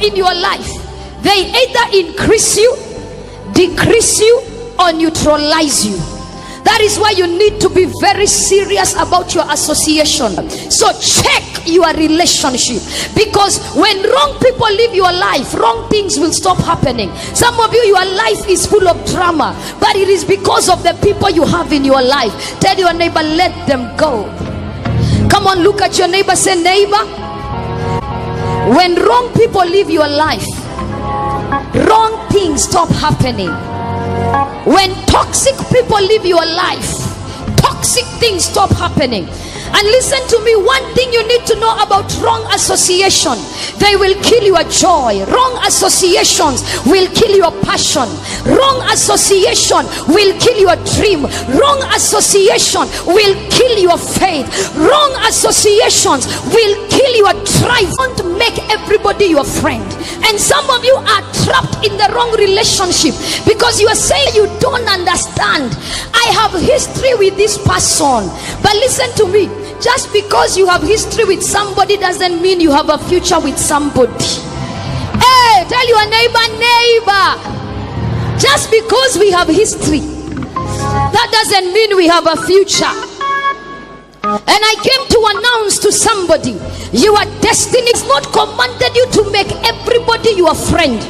in your life, they either increase you, decrease you, or neutralize you. That is why you need to be very serious about your association. So check your relationship, because when wrong people live your life, wrong things will stop happening. Some of you, your life is full of drama, but it is because of the people you have in your life. Tell your neighbor, let them go. Come on, look at your neighbor, say, neighbor, when wrong people live your life, wrong things stop happening. When toxic people live your life, toxic things stop happening. And listen to me, one thing you need to know about wrong association: they will kill your joy. Wrong associations will kill your passion. Wrong association will kill your dream. Wrong association will kill your faith. Wrong associations will kill your drive. Don't make everybody your friend. And some of you are trapped in the wrong relationship because you are saying you don't understand. I have history with this person. But listen to me, just because you have history with somebody doesn't mean you have a future with somebody. Hey, tell your neighbor, neighbor, just because we have history, that doesn't mean we have a future. And I came to announce to somebody, your destiny is not commanded you to make everybody your friend.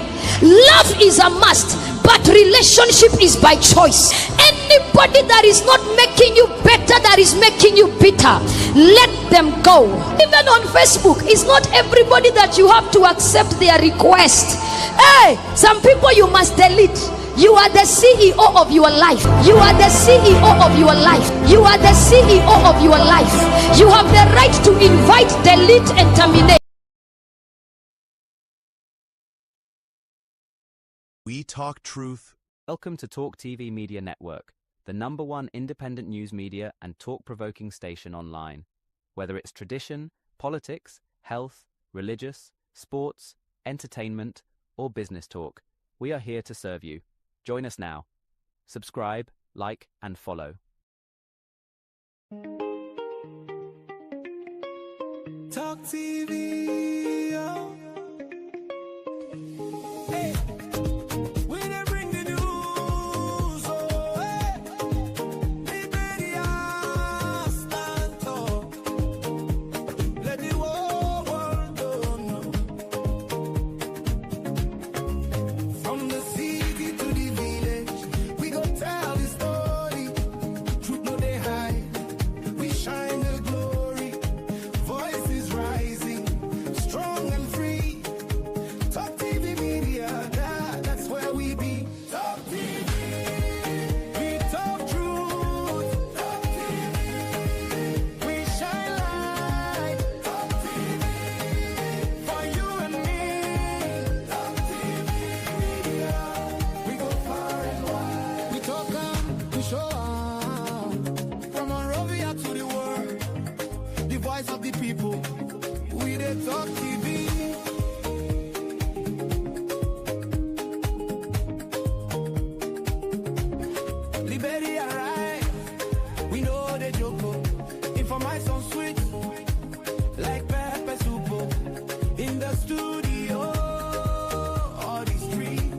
Love is a must, but relationship is by choice. Anybody that is not making you better, that is making you bitter, let them go. Even on Facebook, it's not everybody that you have to accept their request. Hey, some people you must delete. You are the CEO of your life. You are the CEO of your life. You are the CEO of your life. You have the right to invite, delete, and terminate. We talk truth. Welcome to Talk TV Media Network, the #1 independent news media and talk-provoking station online. Whether it's tradition, politics, health, religious, sports, entertainment, or business talk, we are here to serve you. Join us now. Subscribe, like, and follow. Talk TV. Oh. Hey. We dey bring the news. Oh, hey. Liberia stand tall. Let the whole world know. From the city to the village, we go tell the story. Truth no dey hide. We shine the glory. Voices rising, strong and free. Talk TV Media, that's where we be. Talk TV, we talk truth. Talk TV, we shine light. Talk TV, for you and me. Talk TV Media, we go far and wide. We talk we show from Monrovia to the world. The voice of the people, we dey Talk TV. Liberia right, we know the joke. Information sweet, like pepper soup. In the studio or the street,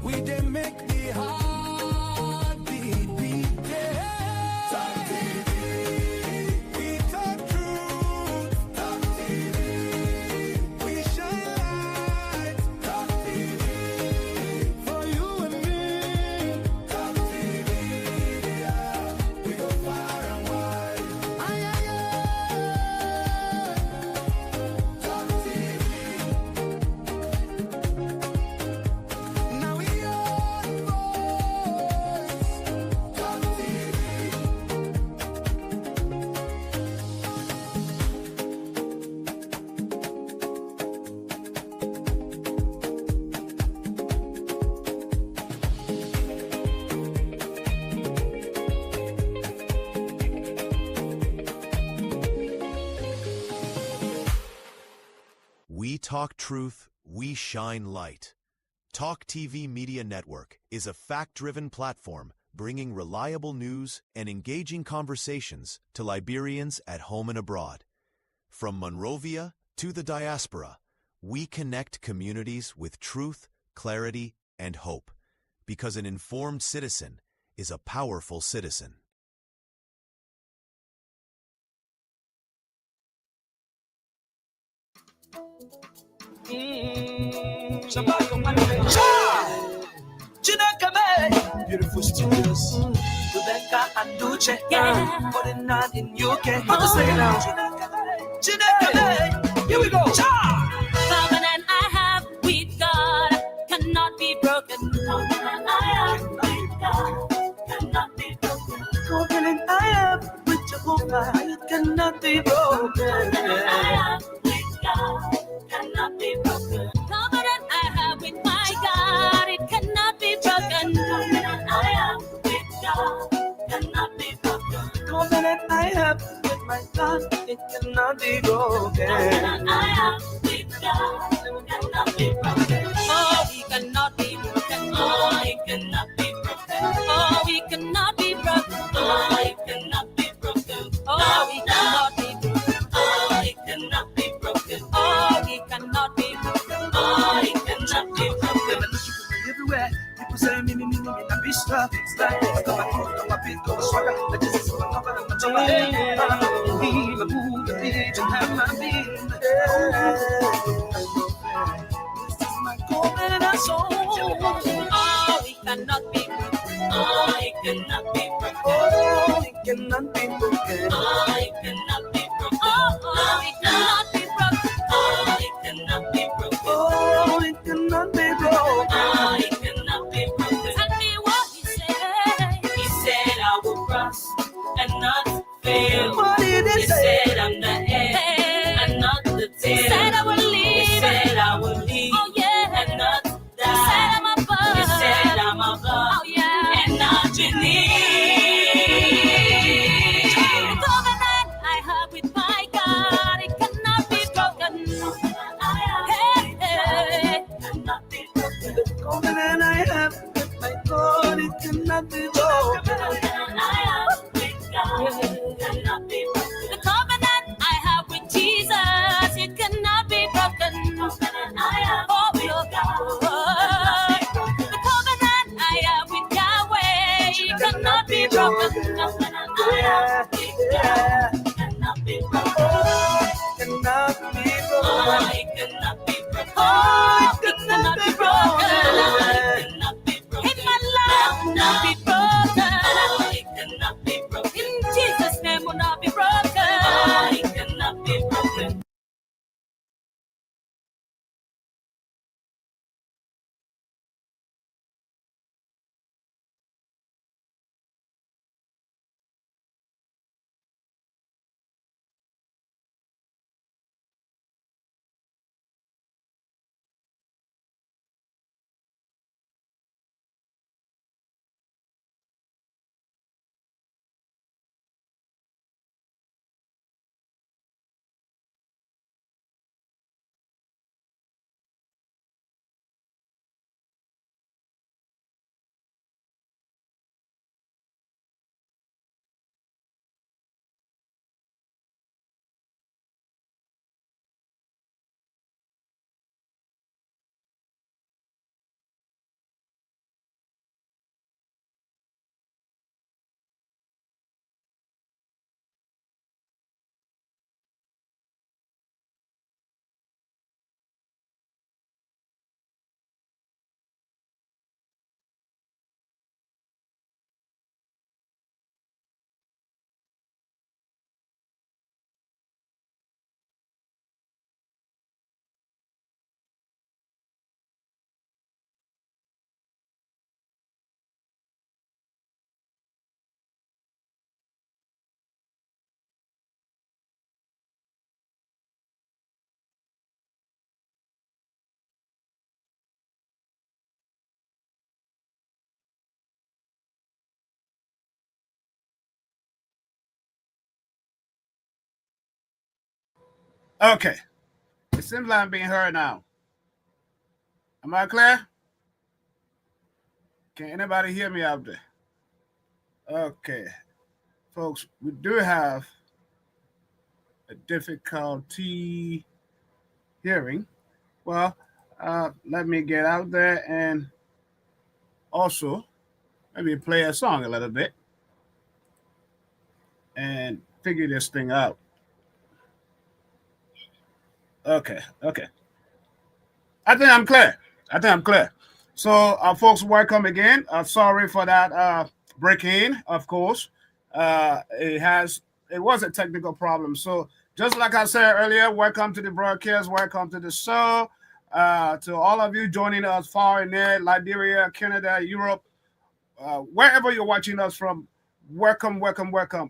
we dey make the heart beat. Yeah. Talk TV, we talk truth. Talk TV, we shine light. Talk TV, for you and me. Talk TV, yeah. We go far and wide. Ay, ay, ay. Talk TV. Now we own voice. Talk TV. We talk truth, we shine light. Talk TV Media Network is a fact-driven platform bringing reliable news and engaging conversations to Liberians at home and abroad. From Monrovia to the diaspora, We connect communities with truth, clarity, and hope, because an informed citizen is a powerful citizen. Beautiful studios. Rebecca and Duce. Yeah. Putting on in UK. How to say it now? Chineke. Here we go. Covenant I have with God cannot be broken. Covenant I have with God cannot be broken. Covenant I have with Jehovah, it cannot be broken. Covenant I have with God cannot be broken. Covenant I have with my God, it cannot be broken. Covenant I have with God cannot be broken. Covenant I have with my God, it cannot be broken. Covenant I have with God cannot be broken. Oh, he cannot be broken. Oh, he cannot be broken. Oh, he cannot be broken. Oh, he cannot be broken. Oh, he cannot be broken. Oh, he cannot be broken. Oh, he cannot be broken. Oh, he cannot be broken. Everywhere, people say me, I be stuck. It's like I come and beat, go swagger. I just see my cover and my tongue. Be my move, the beat, and have my beat. This is my covenant soul. Oh, he cannot be broken. Oh, he cannot be broken. Oh, it cannot be broken. Oh, he cannot be broken. Oh, he cannot be broken. Oh, he cannot be broken. Oh, it cannot be broken. Oh, he cannot be broken. Tell me what he said. He said I will prosper and not fail. What did He it say? said I'm the head and not the tail. He said I will lead. He said I will lead. Oh yeah, and not die. He said I'm above. He said I'm above. Oh yeah, and not beneath. The covenant I have with my God, it cannot be broken. Hey, hey. Cannot be broken. The covenant I have with my God, it cannot be broken. The covenant I have with Jesus, it cannot be broken. Oh, the covenant I have with Yahweh, it cannot be broken. Cannot be broken. Oh, it cannot be Oh, broken. it cannot be broken. Oh, It cannot be broken. It cannot be broken. In my life, will not be broken. It cannot be broken. In Jesus' name, will not be broken. It cannot be broken. Okay. It seems like I'm being heard now. Am I clear? Can anybody hear me out there? Okay. Folks, we do have a difficulty hearing. Well, let me get out there and also maybe play a song a little bit and figure this thing out. Okay. I think I'm clear. So, folks, welcome again. Sorry for that break in, of course. It was a technical problem. So, just like I said earlier, welcome to the broadcast, welcome to the show. To all of you joining us far and near, Liberia, Canada, Europe, wherever you're watching us from, welcome.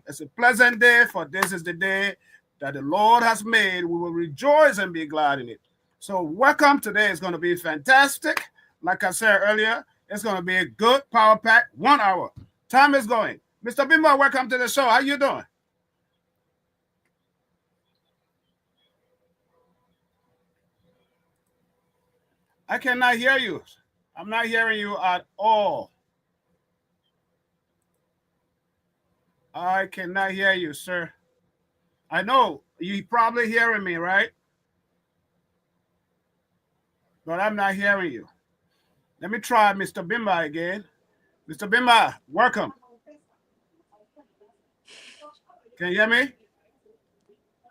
It's a pleasant day, for this is the day that the Lord has made. We will rejoice and be glad in it. So welcome. Today is going to be fantastic. Like I said earlier, it's going to be a good power pack, 1 hour. Time is going. Mr. Bimba, welcome to the show. How you doing? I cannot hear you. I'm not hearing you at all. I cannot hear you, sir. I know you probably hearing me, right? But I'm not hearing you. Let me try Mr. Bimba again. Mr. Bimba, welcome. Can you hear me?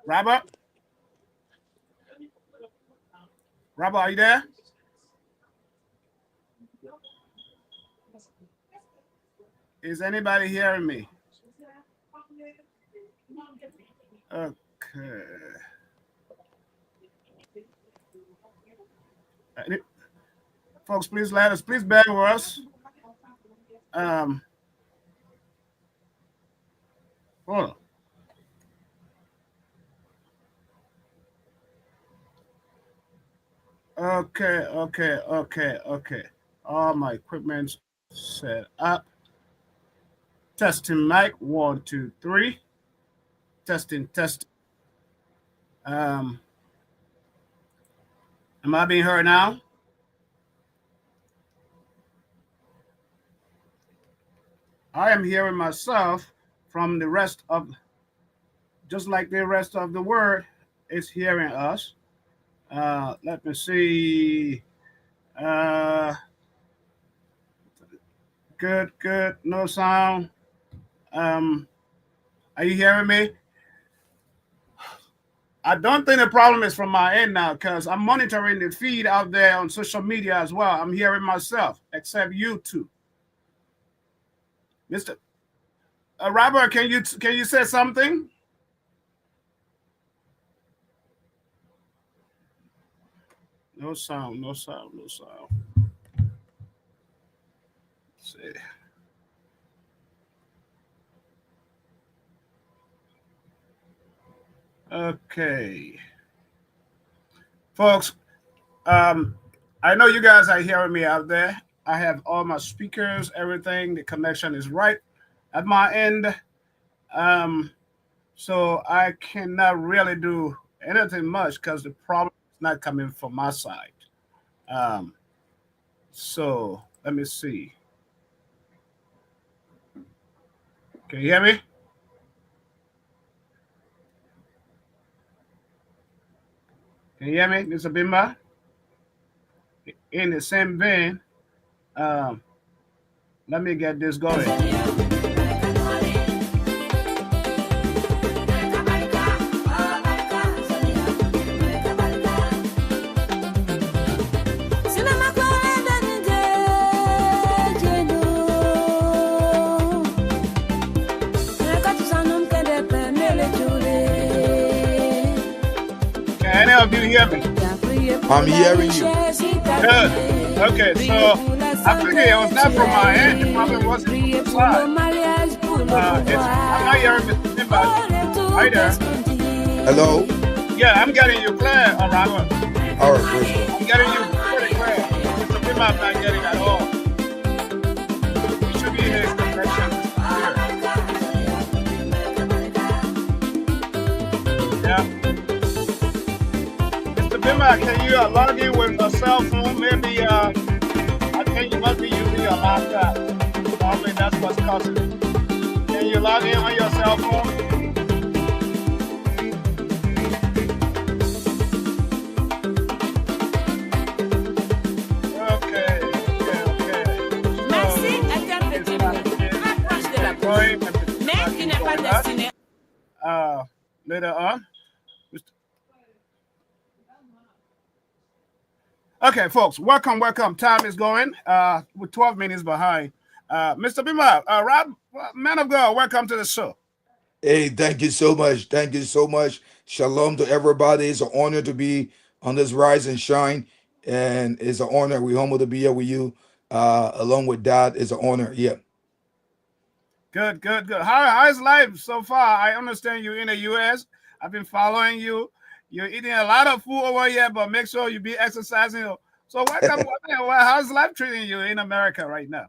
Robert? Robert, are you there? Is anybody hearing me? Okay. Folks, please bear with us. Hold on. Okay. All my equipment's set up. Testing mic, 1, 2, 3. Testing. Am I being heard now? I am hearing myself from the rest of, just like the rest of the world is hearing us. Let me see. Good. No sound. Are you hearing me? I don't think the problem is from my end now, because I'm monitoring the feed out there on social media as well. I'm hearing myself, except you two. Mr. Robert, can you say something? No sound. Let's see. Okay. Folks, I know you guys are hearing me out there. I have all my speakers, everything. The connection is right at my end. So I cannot really do anything much because the problem is not coming from my side. So let me see. Can you hear me? Can you hear me, Mr. Bimba? In the same vein, let me get this going. Can any of you hear me? I'm hearing you. Good. Okay, so I figured it was not from my end. The problem wasn't from the side. I'm not hearing Mr. Bimba. Right there. Hello? Yeah, I'm getting you clear, Robert. All right, first I'm getting you pretty clear. Mr. Bimba, I'm not getting at all. It should be his connection here. Yeah. Bimba, can you log in with a cell phone? Maybe, I think you must be using your laptop. Probably that's what's causing it. Can you log in on your cell phone? later on. Okay, folks, welcome. Time is going. We're 12 minutes behind. Mr. Bima, Rob, man of God, welcome to the show. Hey, thank you so much. Thank you so much. Shalom to everybody. It's an honor to be on this Rise and Shine. And it's an honor. We're humble to be here with you. Along with that, it's an honor. Yeah. Good. How's life so far? I understand you're in the U.S. I've been following you. You're eating a lot of food over here, but make sure you be exercising. So how's life treating you in America right now?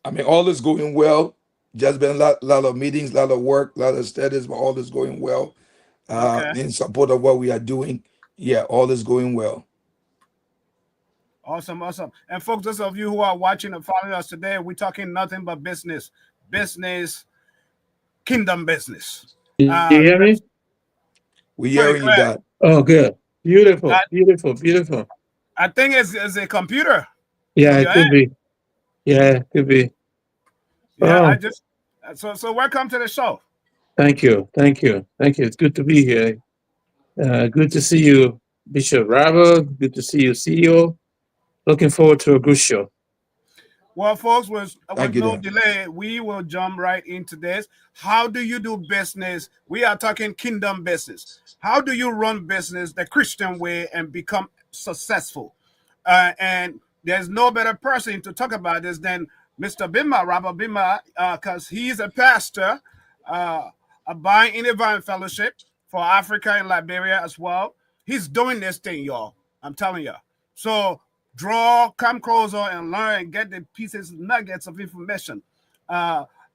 I mean, all is going well. Just been a lot of meetings, a lot of work, a lot of studies, but all is going well. Okay. In support of what we are doing. Yeah, all is going well. Awesome. And folks, those of you who are watching and following us today, we're talking nothing but business, kingdom business. You hear me? We hearing you, God. Oh, good. Beautiful. I think it's a computer. Yeah, on it your could end. be. Yeah, it could be. Yeah, Oh. so welcome to the show. Thank you. It's good to be here. Good to see you, Bishop Robert. Good to see you, CEO. Looking forward to a good show. Well, folks, with you, no Dan. delay, we will jump right into this. How do you do business? We are talking kingdom business. How do you run business the Christian way and become successful? And there's no better person to talk about this than Mr. Bima, Robert Bima, because he's a pastor, abiding in Divine Fellowship for Africa and Liberia as well. He's doing this thing, y'all. I'm telling you. So come closer and learn and get the nuggets of information.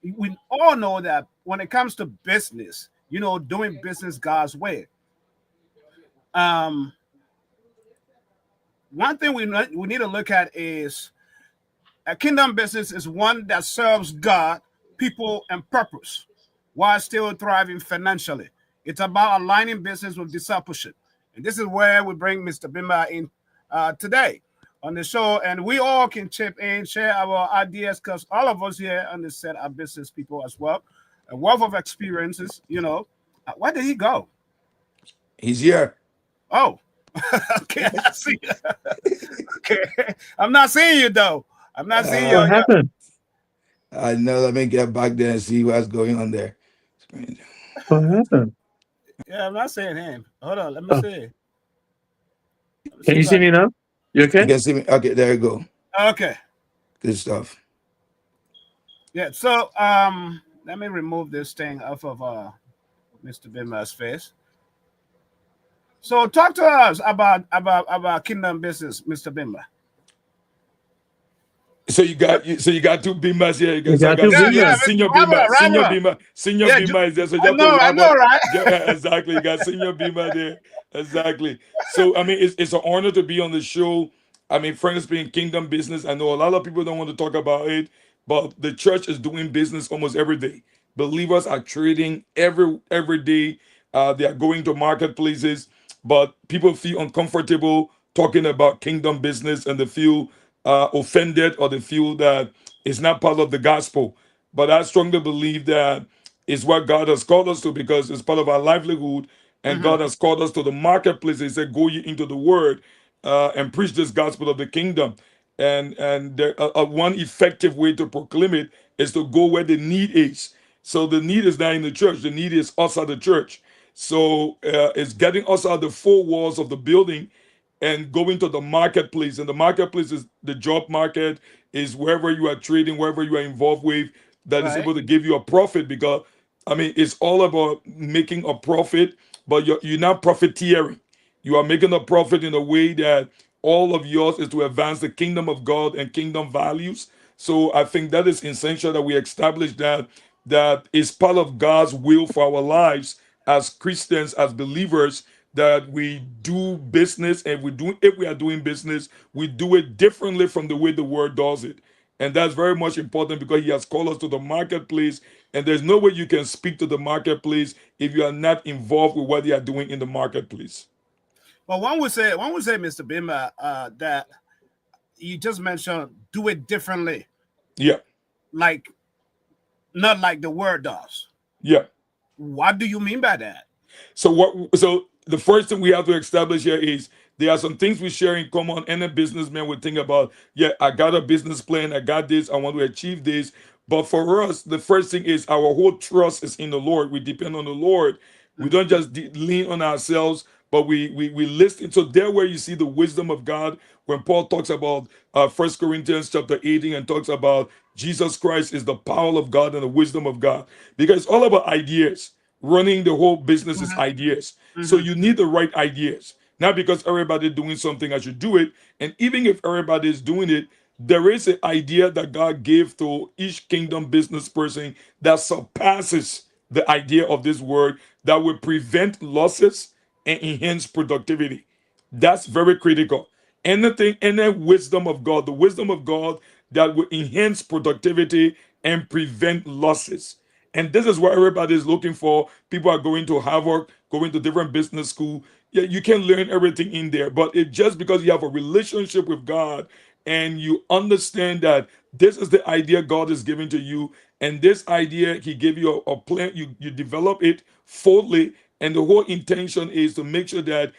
We all know that when it comes to business, doing business God's way. One thing we need to look at is a kingdom business is one that serves God, people, and purpose while still thriving financially. It's about aligning business with discipleship. And this is where we bring Mr. Bima in today on the show. And we all can chip in, share our ideas, because all of us here on this set are business people as well. A wealth of experiences, Where did he go? He's here. Oh, okay. I see. Okay. I'm not seeing you, though. I'm not seeing you. What happened? I know. Let me get back there and see what's going on there. What happened? Yeah, I'm not seeing him. Hold on. Let me Oh. see. Can you see me now? You You okay? can see me. Okay, there you go. Okay. Good stuff. Yeah. So let me remove this thing off of Mr. Bima's face. So talk to us about kingdom business, Mr. Bima. So you got two Bimas here. You got two Bimas. Senior Robert. Bima Yeah, Bima is there. So you I have know, right? Yeah, exactly. You got Senior Bima there. Exactly. So I mean, it's an honor to be on the show. I mean, frankly speaking, kingdom business. I know a lot of people don't want to talk about it, but the church is doing business almost every day. Believers are trading every day. They are going to marketplaces, but people feel uncomfortable talking about kingdom business, and they feel offended, or they feel that it's not part of the gospel. But I strongly believe that it's what God has called us to, because it's part of our livelihood, and God has called us to the marketplace. He said, "Go ye into the word and preach this gospel of the kingdom." And one effective way to proclaim it is to go where the need is. So the need is not in the church. The need is outside the church. So it's getting us out of the four walls of the building and going to the marketplace. And the marketplace is the job market, is wherever you are trading, wherever you are involved with, that is Right. able to give you a profit. Because I mean, it's all about making a profit, but you're not profiteering. You are making a profit in a way that all of yours is to advance the kingdom of God and kingdom values. So I think that is essential that we establish that is part of God's will for our lives as Christians, as believers, that we do business, and if we are doing business, we do it differently from the way the world does it. And that's very much important, because he has called us to the marketplace, and there's no way you can speak to the marketplace if you are not involved with what they are doing in the marketplace. Well, one would say, Mr. Bima, that you just mentioned do it differently, Yeah, not like the word does. yeah. What do you mean by that? So the first thing we have to establish here is there are some things we share in common. And a businessman would think about, yeah, I got a business plan, I got this, I want to achieve this. But for us, the first thing is our whole trust is in the Lord. We depend on the Lord. We don't just lean on ourselves, but we listen. So there where you see the wisdom of God, when Paul talks about 1 Corinthians chapter 18 and talks about Jesus Christ is the power of God and the wisdom of God. Because it's all about ideas. Running the whole business is ideas. So you need the right ideas. Not because everybody's doing something, I should do it. And even if everybody is doing it, there is an idea that God gave to each kingdom business person that surpasses the idea of this word that will prevent losses and enhance productivity. That's very critical. Anything, any wisdom of God, the wisdom of God that will enhance productivity and prevent losses. And this is what everybody is looking for. People are going to Harvard, going to different business school. Yeah, you can learn everything in there, but it just because you have a relationship with God and you understand that this is the idea God is giving to you, and this idea He gave you a plan, you develop it fully, and the whole intention is to make sure that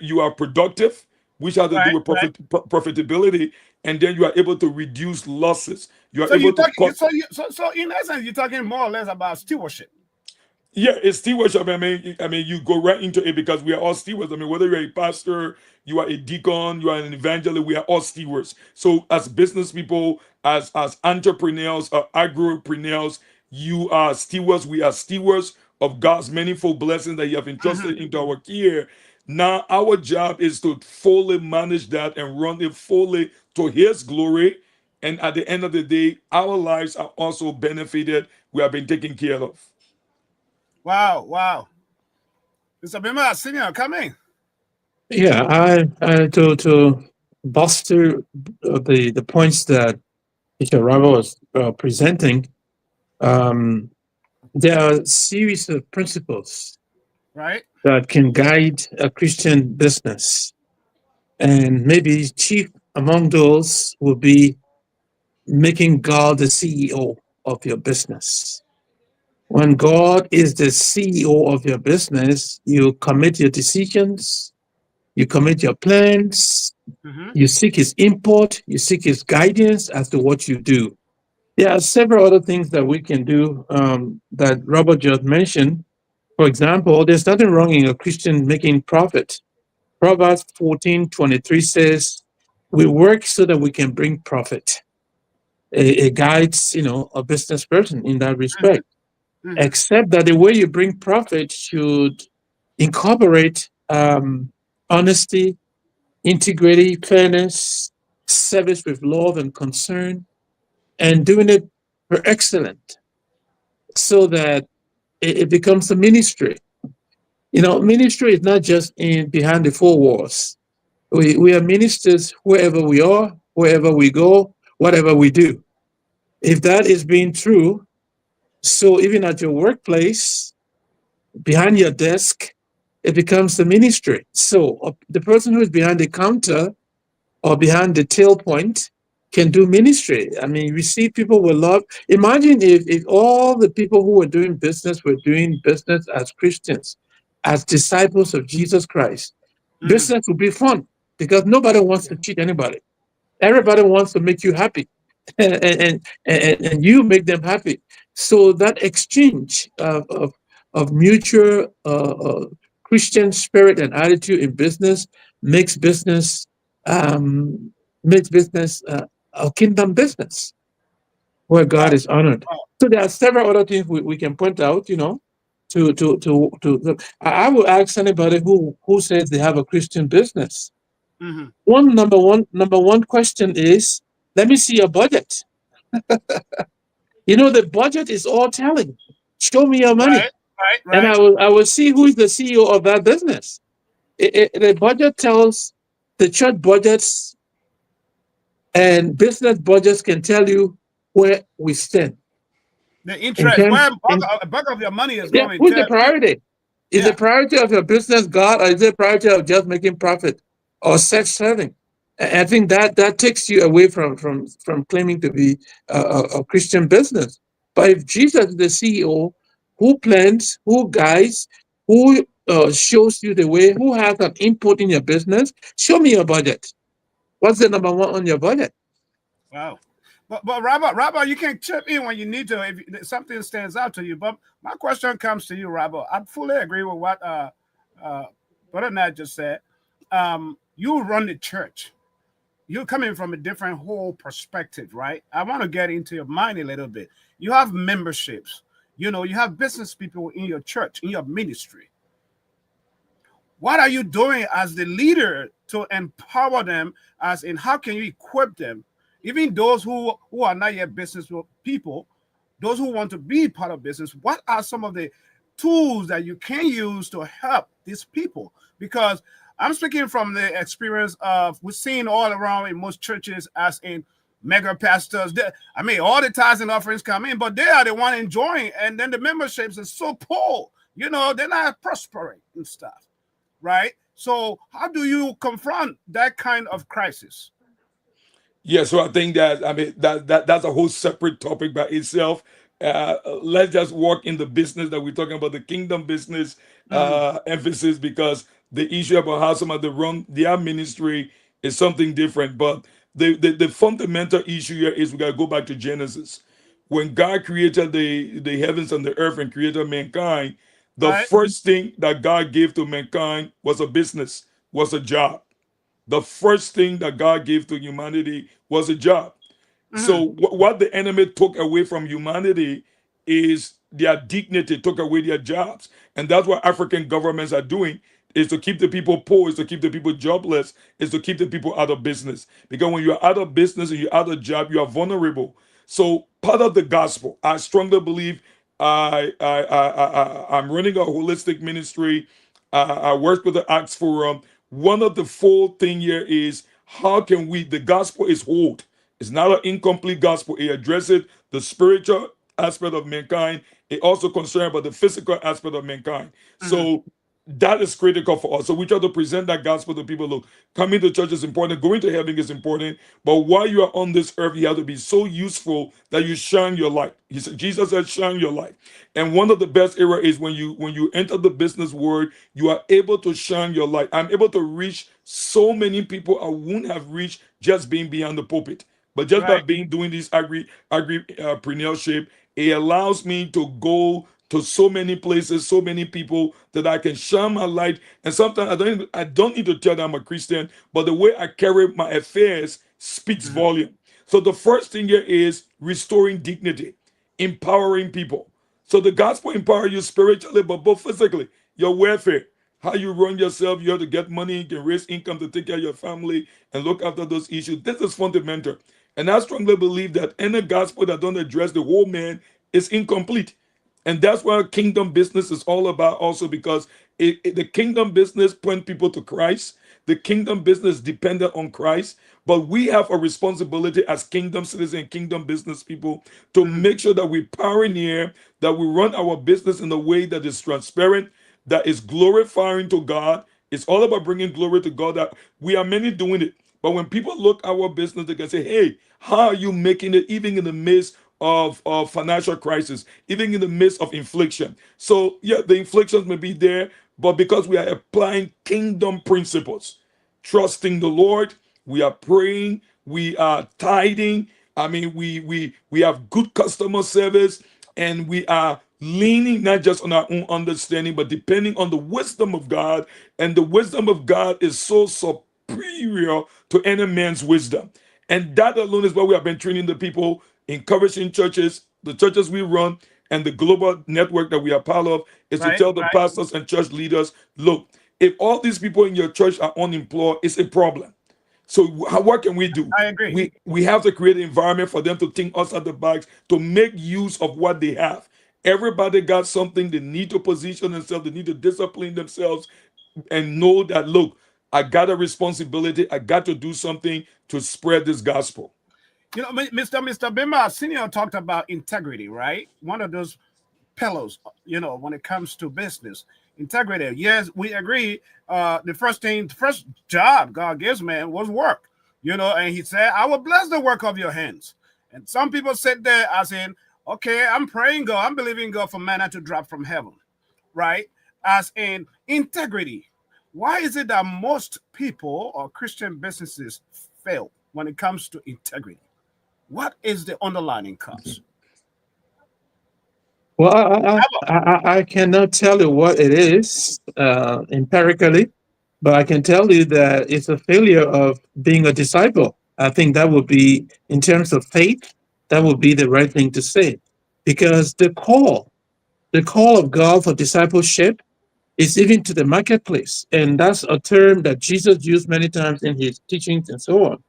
you are productive, which has to do with profitability, and then you are able to reduce losses. You are able to cut. So in essence, you're talking more or less about stewardship. Yeah, it's stewardship. I mean, you go right into it because we are all stewards. I mean, whether you're a pastor, you are a deacon, you are an evangelist, we are all stewards. So as business people, as entrepreneurs, agropreneurs, you are stewards. We are stewards of God's manifold blessings that He have entrusted into our care. Now our job is to fully manage that and run it fully to His glory. And at the end of the day, our lives are also benefited. We have been taken care of. Wow. Mr. Bima, Senior, come in. Yeah, I to bolster the points that Mr. Rava was presenting. There are a series of principles, right, that can guide a Christian business, and maybe chief among those will be making God the CEO of your business. When God is the CEO of your business, you commit your decisions, you commit your plans, you seek His input, you seek His guidance as to what you do. There are several other things that we can do that Robert just mentioned. For example, there's nothing wrong in a Christian making profit. Proverbs 14:23 says, we work so that we can bring profit. It guides, a business person in that respect. Except that the way you bring profit should incorporate honesty, integrity, fairness, service with love and concern, and doing it for excellent, so that it becomes a ministry. Ministry is not just in behind the four walls. We are ministers wherever we are, wherever we go, whatever we do. If that is being true, so even at your workplace, behind your desk, it becomes the ministry. So the person who is behind the counter or behind the tail point can do ministry. I mean, we see people with love. Imagine if all the people who were doing business were doing business as Christians, as disciples of Jesus Christ. Business would be fun because nobody wants to cheat anybody. Everybody wants to make you happy, and you make them happy. So that exchange of mutual Christian spirit and attitude in business makes business a kingdom business where God is honored. So there are several other things we can point out, I will ask anybody who says they have a Christian business. Number one question is, let me see your budget. The budget is all telling. Show me your money. Right. And I will see who is the CEO of that business. The budget tells, the church budgets and business budgets can tell you where we stand. The interest, where a buck of your money is going. Who's the priority? Is the priority of your business God, or is the priority of just making profit or self-serving? I think that takes you away from claiming to be a Christian business. But if Jesus is the CEO, who plans, who guides, who shows you the way, who has an input in your business. Show me your budget. What's the number one on your budget? Wow. But Robert, you can chip in when you need to if something stands out to you. But my question comes to you, Robert. I fully agree with what Brother Nat just said. You run the church. You're coming from a different whole perspective, right? I want to get into your mind a little bit. You have memberships. You have business people in your church, in your ministry. What are you doing as the leader to empower them, as in how can you equip them? Even those who are not yet business people, those who want to be part of business, what are some of the tools that you can use to help these people? Because I'm speaking from the experience of we're seeing all around in most churches, as in mega pastors. All the tithes and offerings come in, but they are the one enjoying, and then the memberships are so poor. They're not prospering and stuff, right? So how do you confront that kind of crisis? Yeah, so I think that that's a whole separate topic by itself. Let's just walk in the business that we're talking about, the kingdom business emphasis, because the issue about how somebody run their ministry is something different. But the fundamental issue here is we gotta go back to Genesis. When God created the heavens and the earth and created mankind, the first thing that God gave to mankind was a business, was a job. The first thing that God gave to humanity was a job. So what the enemy took away from humanity is their dignity, took away their jobs. And that's what African governments are doing, is to keep the people poor, is to keep the people jobless, is to keep the people out of business. Because when you're out of business and you're out of job, you are vulnerable. So part of the gospel, I strongly believe, I'm running a holistic ministry. I work with the Acts Forum. One of the four thing here is how can the gospel is whole. It's not an incomplete gospel. It addresses the spiritual aspect of mankind. It also concerns about the physical aspect of mankind. So that is critical for us. So we try to present that gospel to people. Look, coming to church is important. Going to heaven is important. But while you are on this earth, you have to be so useful that you shine your light. Jesus said, shine your light. And one of the best era is when you enter the business world, you are able to shine your light. I'm able to reach so many people I wouldn't have reached just being behind the pulpit. But just by doing this agripreneurship, it allows me to go to so many places, so many people, that I can shine my light. And sometimes I don't need to tell them I'm a Christian, but the way I carry my affairs speaks volume. So the first thing here is restoring dignity, empowering people. So the gospel empowers you spiritually, but both physically, your welfare, how you run yourself, you have to get money, you can raise income to take care of your family and look after those issues. This is fundamental. And I strongly believe that any gospel that don't address the whole man is incomplete. And that's what kingdom business is all about also, because the kingdom business point people to Christ. The kingdom business dependent on Christ. But we have a responsibility as kingdom citizens and kingdom business people to make sure that we pioneer, that we run our business in a way that is transparent, that is glorifying to God. It's all about bringing glory to God. That we are many doing it. But when people look at our business, they can say, hey, how are you making it even in the midst of financial crisis, even in the midst of inflation? So yeah, the inflictions may be there, but because we are applying kingdom principles, trusting the Lord, we are praying, we are tithing. We have good customer service, and we are leaning not just on our own understanding, but depending on the wisdom of God. And the wisdom of God is so superior to any man's wisdom. And that alone is why we have been training the people, encouraging churches, the churches we run, and the global network that we are part of, is to tell the pastors and church leaders, look, if all these people in your church are unemployed, it's a problem. So what can we do? I agree. We have to create an environment for them to think outside the box, to make use of what they have. Everybody got something. They need to position themselves. They need to discipline themselves and know that, look, I got a responsibility. I got to do something to spread this gospel. Mr. Bimba Senior talked about integrity, right? One of those pillars, when it comes to business. Integrity. Yes, we agree. The first job God gives man was work, and he said, I will bless the work of your hands. And some people sit there as in, okay, I'm praying God, I'm believing God for manna to drop from heaven, right? As in, Integrity. Why is it that most people or Christian businesses fail when it comes to integrity? What is the underlying cause? Well, I cannot tell you what it is empirically, but I can tell you that it's a failure of being a disciple. I think that would be, in terms of faith, that would be the right thing to say. Because the call of God for discipleship is even to the marketplace. And that's a term that Jesus used many times in his teachings and so on.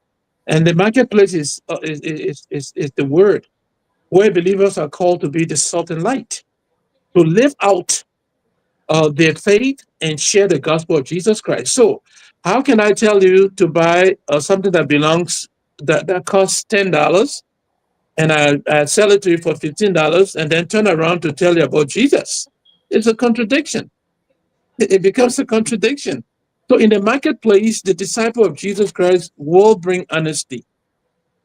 And the marketplace is the word where believers are called to be the salt and light, to live out their faith and share the gospel of Jesus Christ. So, how can I tell you to buy something that belongs that costs $10 and I sell it to you for $15 and then turn around to tell you about Jesus? It's a contradiction. It becomes a contradiction. So, in the marketplace, the disciple of Jesus Christ will bring honesty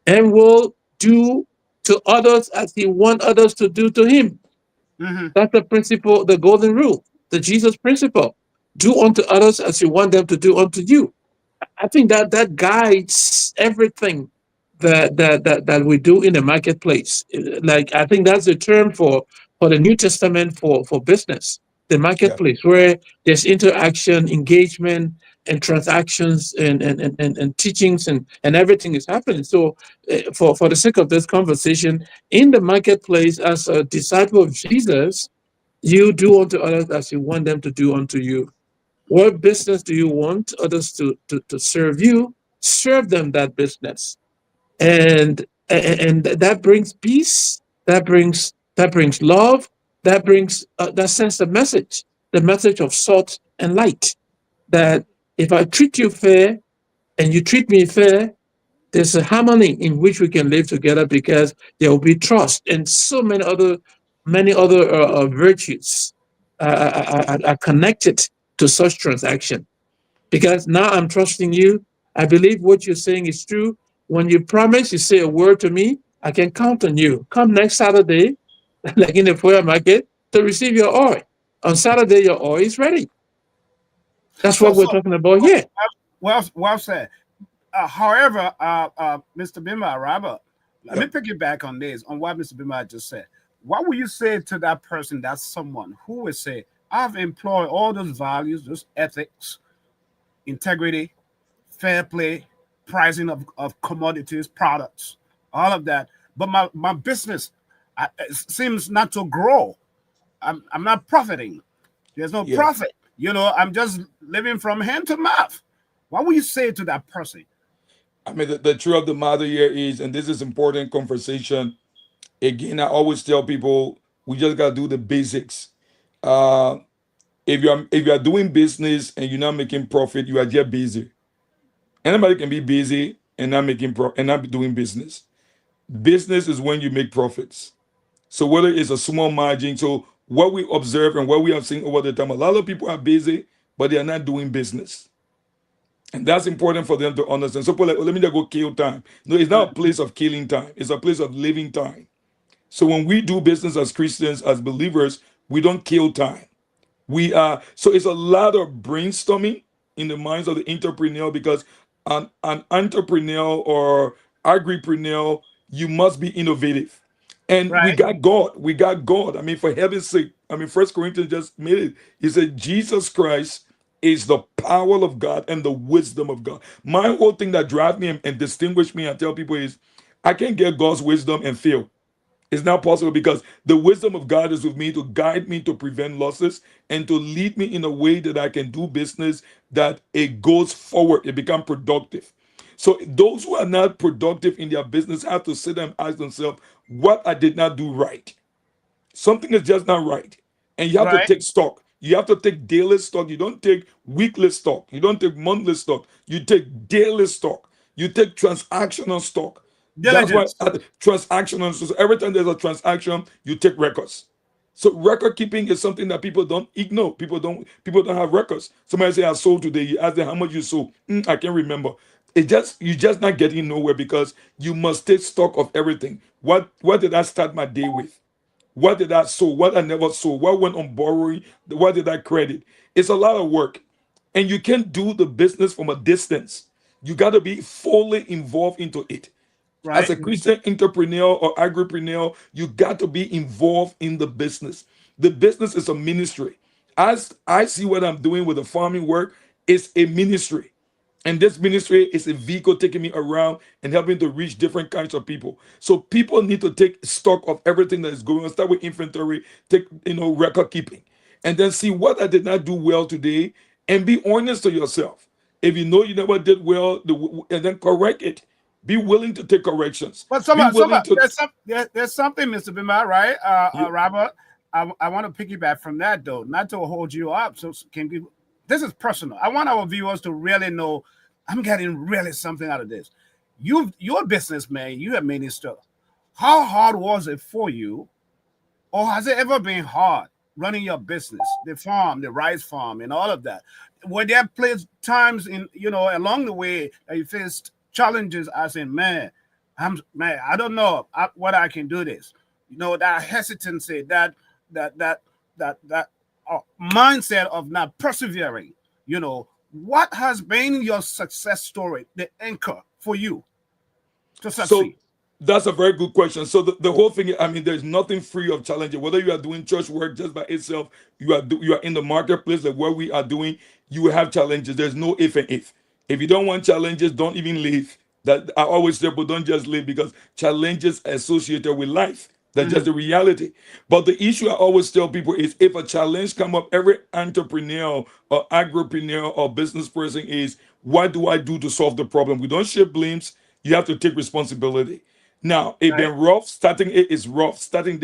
and will do to others as he wants others to do to him. That's the principle, the golden rule, the Jesus principle. Do unto others as you want them to do unto you. I think that guides everything that we do in the marketplace. Like, I think that's the term for the New Testament for business, the marketplace, where there's interaction, engagement, and transactions and teachings and everything is happening. So for the sake of this conversation, in the marketplace, as a disciple of Jesus, you do unto others as you want them to do unto you. What business do you want others to serve you? Serve them that business. And that brings peace, that brings love, that brings that sends the message of salt and light, that if I treat you fair and you treat me fair, there's a harmony in which we can live together, because there will be trust and so many other virtues are connected to such transaction. Because now I'm trusting you. I believe what you're saying is true. When you promise, you say a word to me, I can count on you. Come next Saturday, like in the prayer market, to receive your oil. On Saturday, your oil is ready. That's what we're talking about here. Well said. However, Mr. Bimba Araba, let me pick you back on this, on what Mr. Bimba just said. What would you say to that person, that's someone who would say, I've employed all those values, those ethics, integrity, fair play, pricing of commodities, products, all of that, but my business seems not to grow. I'm not profiting. There's no profit. You know, I'm just living from hand to mouth. What would you say to that person? I mean, the truth of the matter here is, and this is important conversation. Again, I always tell people we just gotta do the basics. If you are doing business and you're not making profit, you are just busy. Anybody can be busy and not making and not doing business. Business is when you make profits. So whether it's a small margin, so what we observe and what we have seen over the time, a lot of people are busy, but they are not doing business. And that's important for them to understand. So let me just go kill time. No, it's not a place of killing time. It's a place of living time. So when we do business as Christians, as believers, we don't kill time. We are, so it's a lot of brainstorming in the minds of the entrepreneur, because an entrepreneur or agripreneur, you must be innovative. And we got God. We got God. I mean, for heaven's sake, I mean, 1 Corinthians just made it. He said, Jesus Christ is the power of God and the wisdom of God. My whole thing that drives me and distinguish me and tell people is, I can't get God's wisdom and fail. It's not possible, because the wisdom of God is with me to guide me to prevent losses and to lead me in a way that I can do business, that it goes forward, it becomes productive. So those who are not productive in their business have to sit and ask themselves, what I did not do right. Something is just not right. And you have to take stock. You have to take daily stock. You don't take weekly stock. You don't take monthly stock. You take daily stock. You take transactional stock. Diligence. That's why transactional. So every time there's a transaction, you take records. So record keeping is something that people don't ignore. People don't have records. Somebody say I sold today. You ask them how much you sold. I can't remember. You're just not getting nowhere, because you must take stock of everything. What did I start my day with? What did I sow? What I never sold? What went on borrowing? What did I credit? It's a lot of work. And you can't do the business from a distance. You got to be fully involved into it. As Right. a Christian entrepreneur or agripreneur, you got to be involved in the business. The business is a ministry. As I see what I'm doing with the farming work, it's a ministry. And this ministry is a vehicle taking me around and helping to reach different kinds of people. So people need to take stock of everything that is going on. Start with inventory, take record keeping, and then see what I did not do well today, and be honest to yourself. If you know you never did well, and then correct it. Be willing to take corrections. But Be willing to. there's something, Mr. Bima, right? Robert, I want to piggyback from that though, not to hold you up. So can we? This is personal. I want our viewers to really know. I'm getting really something out of this. You're a businessman. You're a minister. How hard was it for you, or has it ever been hard running your business, the farm, the rice farm, and all of that? Were there times along the way that you faced challenges as in, man, I don't know what I can do this. That hesitancy, that mindset of not persevering. What has been your success story, the anchor for you to So succeed? that's a very good question. So the whole thing, I mean, there's nothing free of challenge. Whether you are doing church work just by itself, you are in the marketplace like what we are doing, you will have challenges. There's no if and if. If you don't want challenges, don't even live. That I always say, but don't just live, because challenges are associated with life. That's just the reality. But the issue I always tell people is, if a challenge come up, every entrepreneur or agripreneur or business person is, what do I do to solve the problem? We don't share blames. You have to take responsibility. Now, it been rough. Starting it is rough. Starting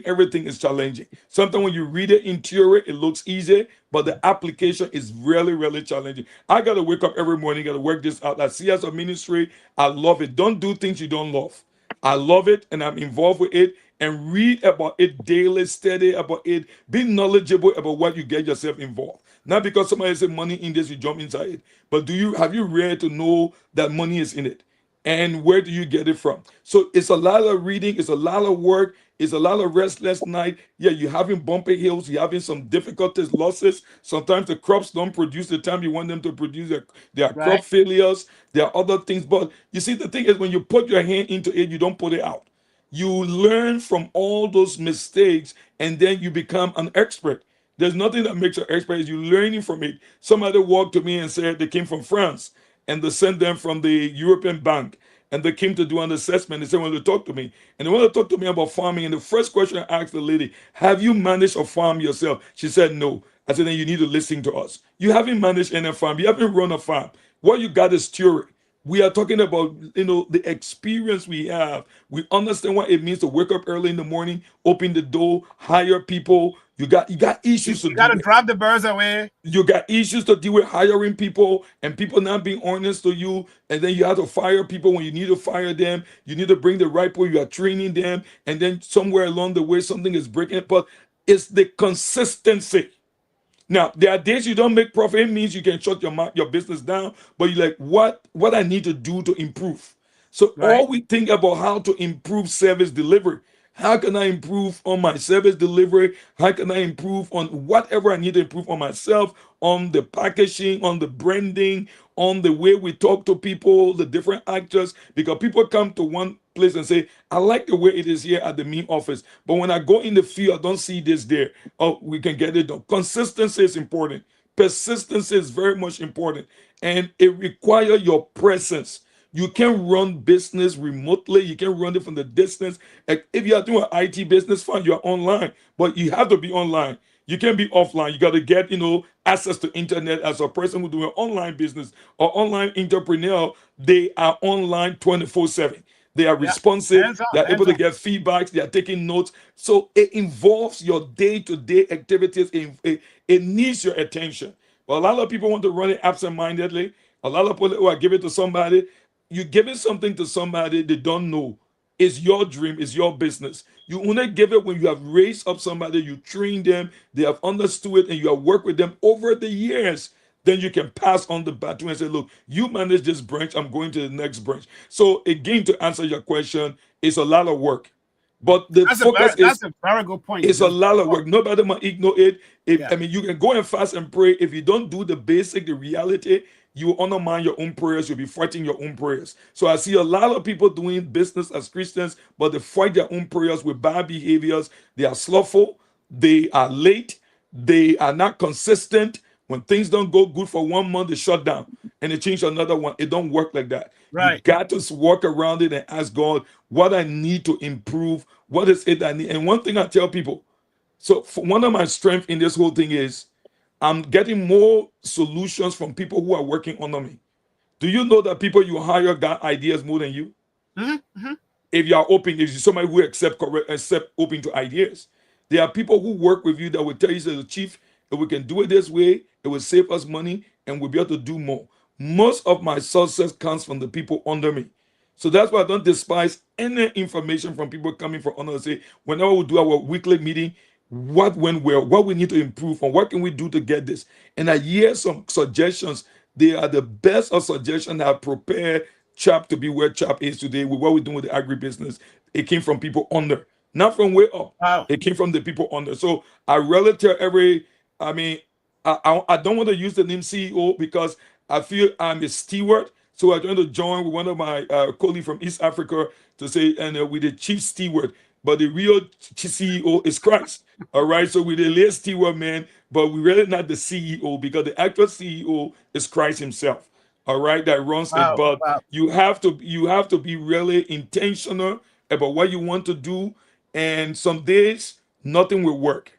everything is challenging. Sometimes when you read it in theory, it looks easy, but the application is really, really challenging. I gotta wake up every morning, gotta work this out. I see as a ministry, I love it. Don't do things you don't love. I love it and I'm involved with it, and read about it daily, study about it, be knowledgeable about what you get yourself involved. Not because somebody said money in this, you jump inside it. But have you read to know that money is in it? And where do you get it from? So it's a lot of reading, it's a lot of work, it's a lot of restless night. Yeah, you're having bumpy hills, you're having some difficulties, losses. Sometimes the crops don't produce the time you want them to produce. There are crop failures, there are other things. But you see, the thing is, when you put your hand into it, you don't put it out. You learn from all those mistakes, and then you become an expert. There's nothing that makes an expert, is you learning from it. Somebody walked to me and said they came from France, and they sent them from the European Bank, and they came to do an assessment. They said, when they talk to me, and they want to talk to me about farming, and the first question I asked the lady, have you managed a farm yourself? She said, no. I said, then you need to listen to us. You haven't managed any farm. You haven't run a farm. What you got is theory. We are talking about, the experience we have. We understand what it means to wake up early in the morning, open the door, hire people. You got issues to You got to deal with. drive the birds away. You got issues to deal with hiring people, and people not being honest to you, and then you have to fire people when you need to fire them. You need to bring the right people. You are training them, and then somewhere along the way something is breaking. But it's the consistency. Now, there are days you don't make profit. It means you can shut your business down, but you're like, what I need to do to improve. So all we think about how to improve service delivery. How can I improve on my service delivery? How can I improve on whatever I need to improve on myself, on the packaging, on the branding, on the way we talk to people, the different actors? Because people come to one place and say, I like the way it is here at the main office, but when I go in the field, I don't see this there. Oh, we can get it done. Consistency is important. Persistence is very much important, and it requires your presence. You can run business remotely. You can run it from the distance. Like, if you are doing an IT business, fine, you're online, but you have to be online. You can't be offline. You got to get, access to internet. As a person who doing online business or online entrepreneur, they are online 24/7. They are responsive. They're able to get feedbacks. They are taking notes. So it involves your day-to-day activities. It needs your attention. But a lot of people want to run it absent-mindedly. A lot of people who give it to somebody. You giving something to somebody they don't know. It's your dream, it's your business. You only give it when you have raised up somebody, you train them, they have understood it, and you have worked with them over the years. Then you can pass on the baton and say, look, you manage this branch, I'm going to the next branch. So again, to answer your question, it's a lot of work. But the focus that's a very good point. it's a lot of work. Nobody might ignore it. If Yeah. I mean, you can go and fast and pray. If you don't do the basic, the reality, you will undermine your own prayers. You'll be fighting your own prayers. So I see a lot of people doing business as Christians, but they fight their own prayers with bad behaviors. They are slothful. They are late. They are not consistent. When things don't go good for 1 month, they shut down and they change to another one. It don't work like that. You Right. got to walk around it and ask God what I need to improve. What is it I need? And one thing I tell people, so for one of my strengths in this whole thing is I'm getting more solutions from people who are working under me. Do you know that people you hire got ideas more than you? If you are open, if you're somebody who accept open to ideas, there are people who work with you that will tell you, say, Chief, if we can do it this way, it will save us money and we'll be able to do more. Most of my success comes from the people under me. So that's why I don't despise any information from people coming from under. Say, whenever we do our weekly meeting, what went well, what we need to improve on, what can we do to get this? And I hear some suggestions. They are the best of suggestions that have prepared Chap to be where Chap is today with what we're doing with the agribusiness. It came from people under, not from way up. Wow. It came from the people under. So I really tell I don't want to use the name CEO because I feel I'm a steward. So I'm trying to join with one of my colleagues from East Africa to say, and with the chief steward, but the real CEO is Christ. All right. So we're the lay steward, man, but we're really not the CEO because the actual CEO is Christ himself. All right, that runs Wow, it. But wow. you have to be really intentional about what you want to do. And some days nothing will work.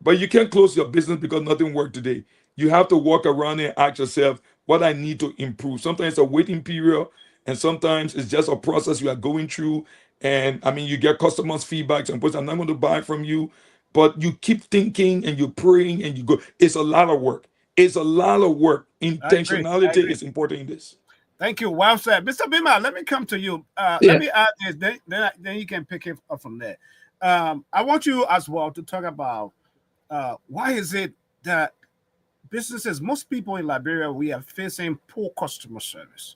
But you can't close your business because nothing worked today. You have to walk around and ask yourself what I need to improve. Sometimes it's a waiting period, and sometimes it's just a process you are going through. And I mean, you get customers' feedback. Some person, I'm not going to buy from you, but you keep thinking and you're praying and you go. It's a lot of work. It's a lot of work. Intentionality is important in this. Thank you. Well said. Mr. Bima, let me come to you. Yeah. Let me add this, then you can pick it up from there. I want you as well to talk about why is it that businesses, most people in Liberia, we are facing poor customer service.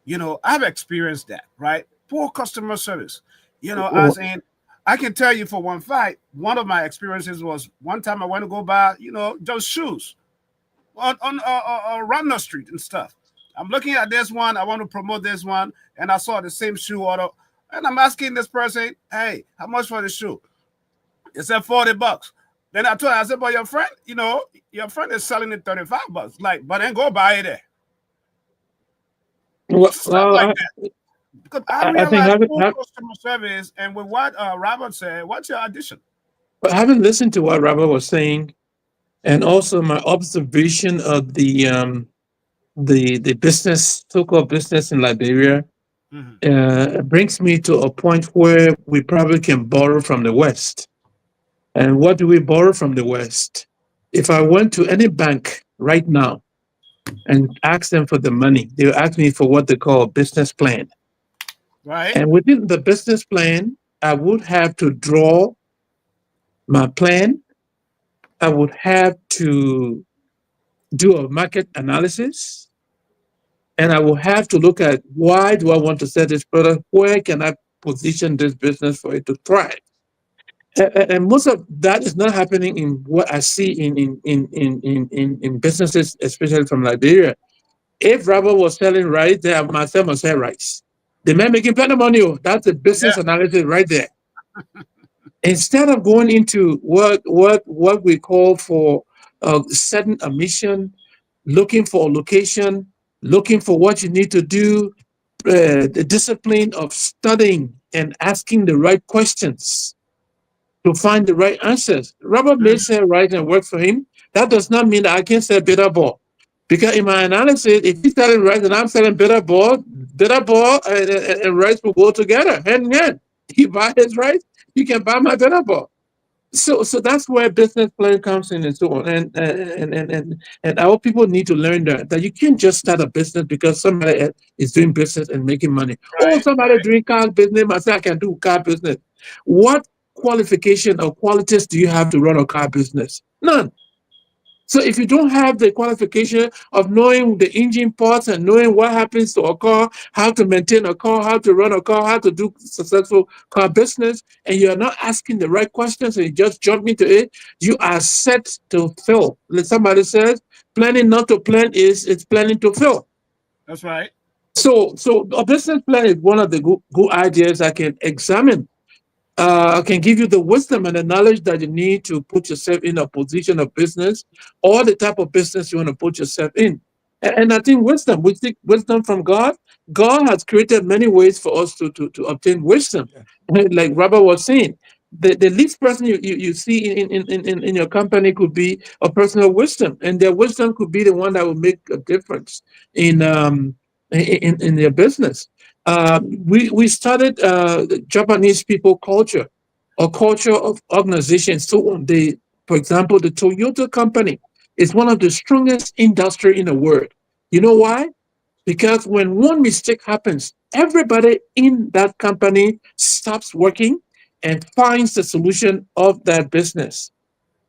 You know, I've experienced that, right? Poor customer service. You know, as in, I can tell you for one fact, one of my experiences was one time I went to go buy, you know, those shoes on Ramna Street and stuff. I'm looking at this one, I want to promote this one, and I saw the same shoe order, and I'm asking this person, hey, how much for the shoe? It said $40. Then I told her, I said, but your friend, you know, your friend is selling it $35. Like, but then go buy it there. Well, Like that. Because I realized poor think customer service, and with what Robert said, what's your addition? having listened to what Robert was saying, and also my observation of the business, so-called business in Liberia, brings me to a point where we probably can borrow from the West. And what do we borrow from the West? If I went to any bank right now and asked them for the money, they will ask me for what they call a business plan. Right. And within the business plan, I would have to draw my plan. I would have to do a market analysis. And I will have to look at why do I want to sell this product? Where can I position this business for it to thrive? And most of that is not happening in what I see in businesses, especially from Liberia. If Robert was selling rice, then myself must sell rice. The man making plenty of money. That's a business analysis right there. Instead of going into what we call for setting a mission, looking for a location, looking for what you need to do, the discipline of studying and asking the right questions to find the right answers. Robert may sell rice and work for him. That does not mean that I can sell bitter ball. Because in my analysis, if he's selling rice and I'm selling bitter ball and rice will go together hand in hand. He buy his rice, you can buy my bitter ball. So that's where business plan comes in and so on. And our people need to learn that you can't just start a business because somebody is doing business and making money. Or somebody doing car business, I say I can do car business. What qualification or qualities do you have to run a car business? None. So if you don't have the qualification of knowing the engine parts and knowing what happens to a car, how to maintain a car, how to run a car, how to do successful car business, and you're not asking the right questions and you just jump into it, you are set to fail. Like somebody says, planning not to plan it's planning to fail. That's right. So a business plan is one of the good ideas I can examine. Can give you the wisdom and the knowledge that you need to put yourself in a position of business or the type of business you want to put yourself in. And I think wisdom, we seek wisdom from God. God has created many ways for us to obtain wisdom. Like Robert was saying, the least person you see in your company could be a person of wisdom, and their wisdom could be the one that will make a difference in their business. We started Japanese people culture, a culture of organization. So for example, the Toyota company is one of the strongest industry in the world. You know why? Because when one mistake happens, everybody in that company stops working and finds the solution of that business.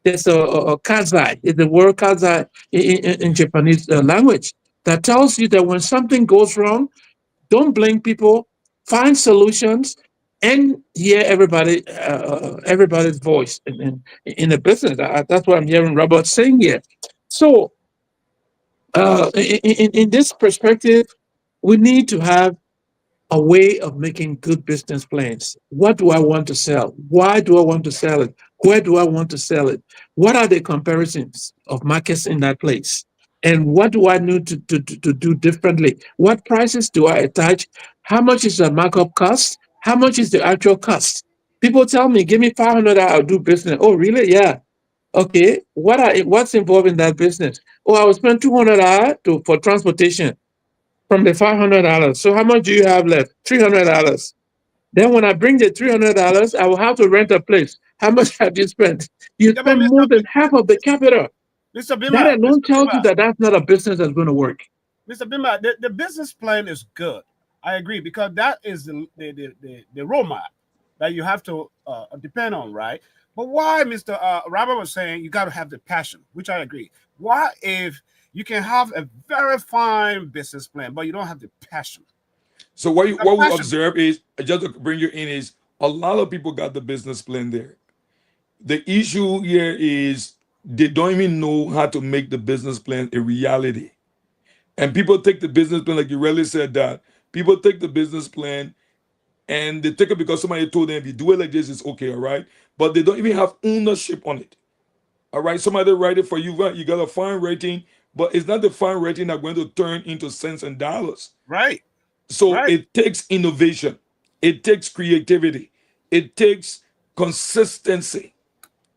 There's a kazai, the word kazai in Japanese language, that tells you that when something goes wrong, don't blame people, find solutions, and hear everybody's voice in the business. That's what I'm hearing Robert saying here. So, in this perspective, we need to have a way of making good business plans. What do I want to sell? Why do I want to sell it? Where do I want to sell it? What are the comparisons of markets in that place? And what do I need to do differently? What prices do I attach? How much is the markup cost? How much is the actual cost? People tell me, give me $500, I'll do business. Oh, really? Yeah. Okay. What's involved in that business? Oh, I will spend $200 for transportation from the $500. So how much do you have left? $300. Then when I bring the $300, I will have to rent a place. How much have you spent? You Yeah, but spend more than half of the capital. Mr. Bima, That alone Mr. tells you Bima, that that's not a business that's going to work. Mr. Bima, the business plan is good. I agree, because that is the roadmap that you have to depend on, right? But why, Mr. Robert was saying, you got to have the passion, which I agree. Why, if you can have a very fine business plan, but you don't have the passion? So what we passion. observe is, just to bring you in, is a lot of people got the business plan there. The issue here is they don't even know how to make the business plan a reality. And people take the business plan, like you really said, that people take the business plan and they take it because somebody told them, if you do it like this, it's okay, all right? But they don't even have ownership on it. All right, somebody write it for you, right? You got a fine rating, but it's not the fine rating that's going to turn into cents and dollars. Right. So Right. it takes innovation, it takes creativity, it takes consistency,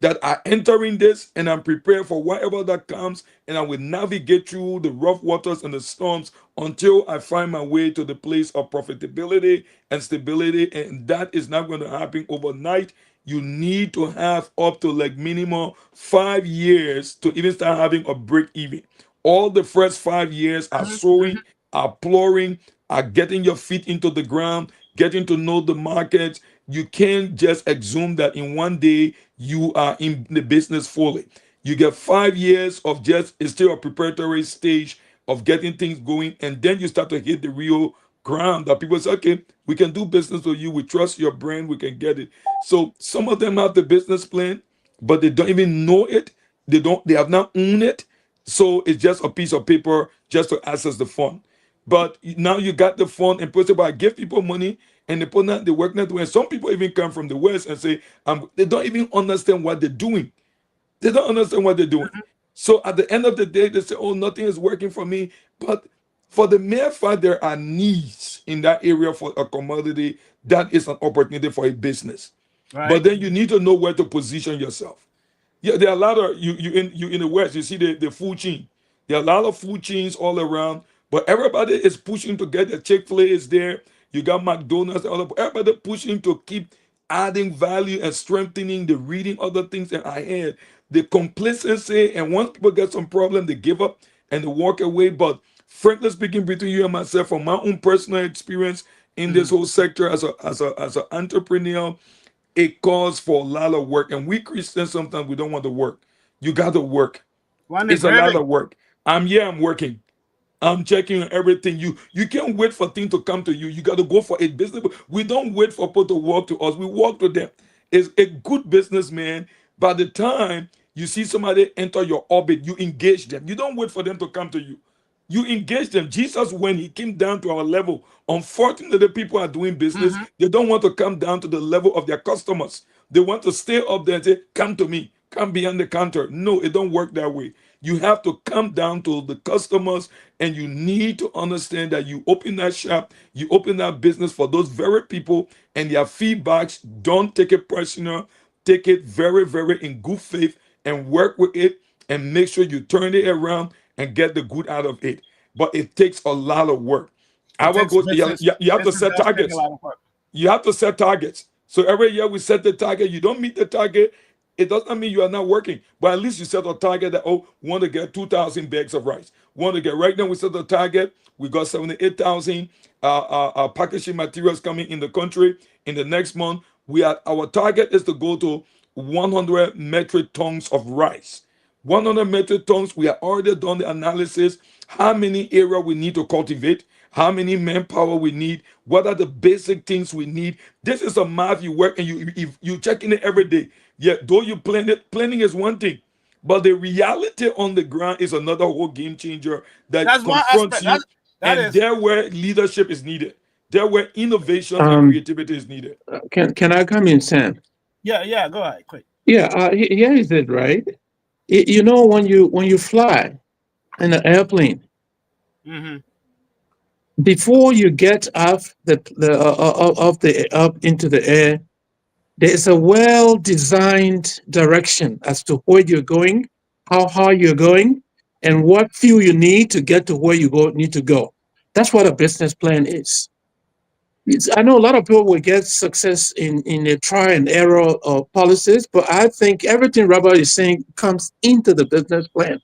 that I enter in this and I'm prepared for whatever that comes, and I will navigate through the rough waters and the storms until I find my way to the place of profitability and stability. And that is not going to happen overnight. You need to have up to like minimum 5 years to even start having a break even. All the first 5 years are sowing, are plowing, are getting your feet into the ground, getting to know the market. You can't just assume that in one day you are in the business fully. You get 5 years of just, it's still a preparatory stage of getting things going, and then you start to hit the real ground that people say, okay, we can do business with you, we trust your brand, we can get it. So some of them have the business plan, but they don't even know it. They have not owned it. So it's just a piece of paper just to access the fund. But now you got the fund, and people, I give people money and they put that, they work that way. And some people even come from the West and say, they don't even understand what they're doing. They don't understand what they're doing. So at the end of the day, they say, oh, nothing is working for me. But for the mere fact there are needs in that area for a commodity, that is an opportunity for a business. Right. But then you need to know where to position yourself. Yeah, there are a lot of you in the West, you see the food chain. There are a lot of food chains all around, but everybody is pushing to get the Chick-fil-A is there. You got McDonald's, everybody pushing to keep adding value and strengthening the reading other things. And I had the complacency, and once people get some problem, they give up and they walk away. But frankly speaking, between you and myself, from my own personal experience in this whole sector as an entrepreneur, it calls for a lot of work. And we Christians, sometimes we don't want to work. You got to work. One It's is a lot really. of work. I'm working. I'm checking on everything. You can't wait for things to come to you. You got to go for it. Business. We don't wait for people to walk to us. We walk to them. It's a good businessman. By the time you see somebody enter your orbit, you engage them. You don't wait for them to come to you. You engage them. Jesus, when he came down to our level, unfortunately, people are doing business. They don't want to come down to the level of their customers. They want to stay up there and say, "Come to me, come behind the counter." No, it don't work that way. You have to come down to the customers, and you need to understand that you open that shop, you open that business for those very people, and their feedbacks. Don't take it personal. Take it very, very in good faith and work with it, and make sure you turn it around and get the good out of it. But it takes a lot of work. It Our takes goal, business. you have to Business set does take a targets. lot of work. You have to set targets. So every year we set the target. You don't meet the target, it doesn't mean you are not working. But at least you set a target that, oh, we want to get 2,000 bags of rice. Want to get, right now we set the target. We got 78,000 packaging materials coming in the country. In the next month, our target is to go to 100 metric tons of rice. 100 metric tons, we have already done the analysis. How many area we need to cultivate, how many manpower we need, what are the basic things we need. This is a math you work and you checking it every day. Yeah, though you plan it, planning is one thing, but the reality on the ground is another whole game changer that That's one confronts aspect. you. That And is. there where leadership is needed, there where innovation and Um, creativity is needed. can I come in, Sam? Yeah. Go ahead, quick. Yeah, here is it, right? You know, when you fly in an airplane, Mm-hmm. before you get off up into the air, there is a well-designed direction as to where you're going, how high you're going, and what fuel you need to get to where need to go. That's what a business plan is. I know a lot of people will get success in a try and error of policies, but I think everything Robert is saying comes into the business plan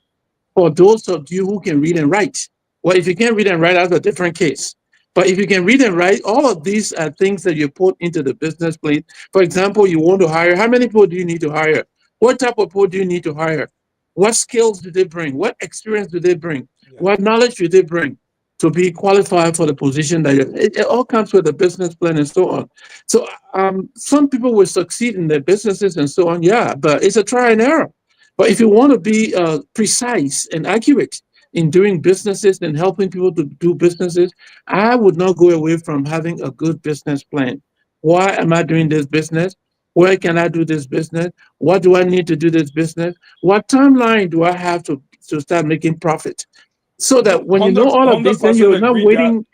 for those of you who can read and write. Well, if you can't read and write, that's a different case. But if you can read and write, all of these are things that you put into the business plan. For example, you want to hire, how many people do you need to hire? What type of people do you need to hire? What skills do they bring? What experience do they bring? Yeah. What knowledge do they bring to be qualified for the position that it all comes with a business plan and so on. So some people will succeed in their businesses and so on, yeah, but it's a try and error. But if you want to be precise and accurate in doing businesses and helping people to do businesses, I would not go away from having a good business plan. Why am I doing this business? Where can I do this business? What do I need to do this business? What timeline do I have to start making profit? So that when you know all of this, then 100% agree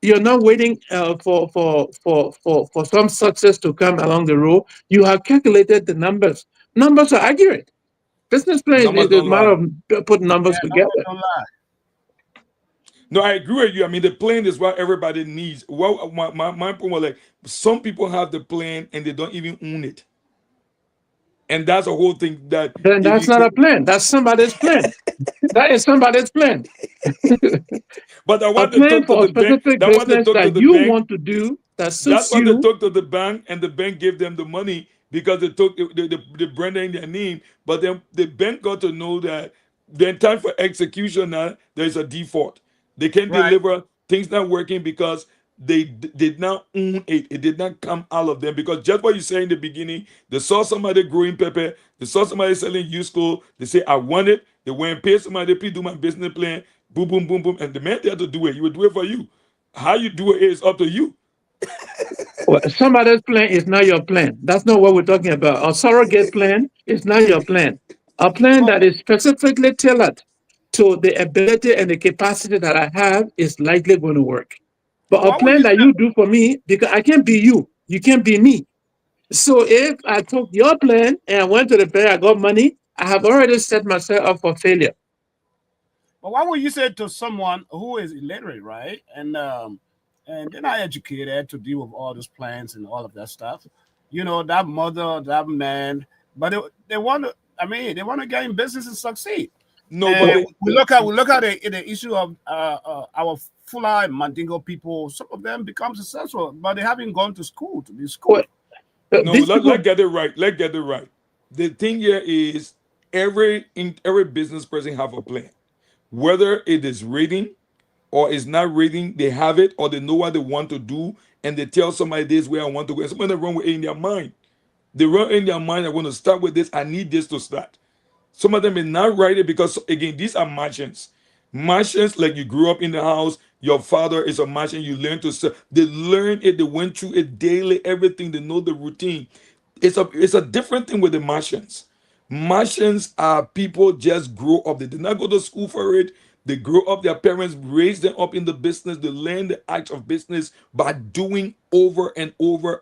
you're not waiting for some success to come along the road. You have calculated the numbers. Numbers are accurate. Business plan Numbers is a don't matter lie. of putting numbers Yeah, together. don't lie. No, I agree with you. I mean, the plan is what everybody needs. Well, my point was like, some people have the plan and they don't even own it. And that's a whole thing that Then that's not a plan. That's somebody's plan. That is somebody's plan. But I A want to plan talk to for a the bank. specific That want to business talk to that the you bank. want to do that That's suits why they you. talked to the bank, and the bank gave them the money because they took the brand in their name. But then the bank got to know that then time for execution now there's a default. They can't Right. deliver. Things not working because they did not own it. It did not come out of them because just what you said in the beginning, they saw somebody growing pepper, they saw somebody selling used school. They say I want it. They went and pay somebody, please do my business plan. Boom, boom, boom, boom, and the man there to do it. He will do it for you. How you do it is up to you. Well, somebody's plan is not your plan. That's not what we're talking about. A surrogate plan is not your plan. A plan that is specifically tailored to the ability and the capacity that I have is likely going to work. But But a why would plan you that say- you do for me, because I can't be you, you can't be me. So if I took your plan and I went to the bank, I got money, I have already set myself up for failure. But why would you say to someone who is illiterate, right? And they're not educated to deal with all those plans and all of that stuff. You know, that mother, that man, but they want to. I mean, they want to get in business and succeed. No, And but we look at the issue of our Fula and Mandingo people. Some of them become successful, but they haven't gone to school to be schooled. Well, no, these people, let's get it right. Let's get it right. The thing here is every business person have a plan, whether it is reading or is not reading. They have it, or they know what they want to do, and they tell somebody this way I want to go. And somebody run with it in their mind. They run in their mind. I want to start with this. I need this to start. Some of them may not write it because, again, these are merchants. Merchants, like you grew up in the house, your father is a merchant, you learn to sell. They learn it, they went through it daily, everything, they know the routine. It's a different thing with the merchants. Merchants are people just grow up. They did not go to school for it. They grow up, their parents raised them up in the business. They learn the act of business by doing over and over,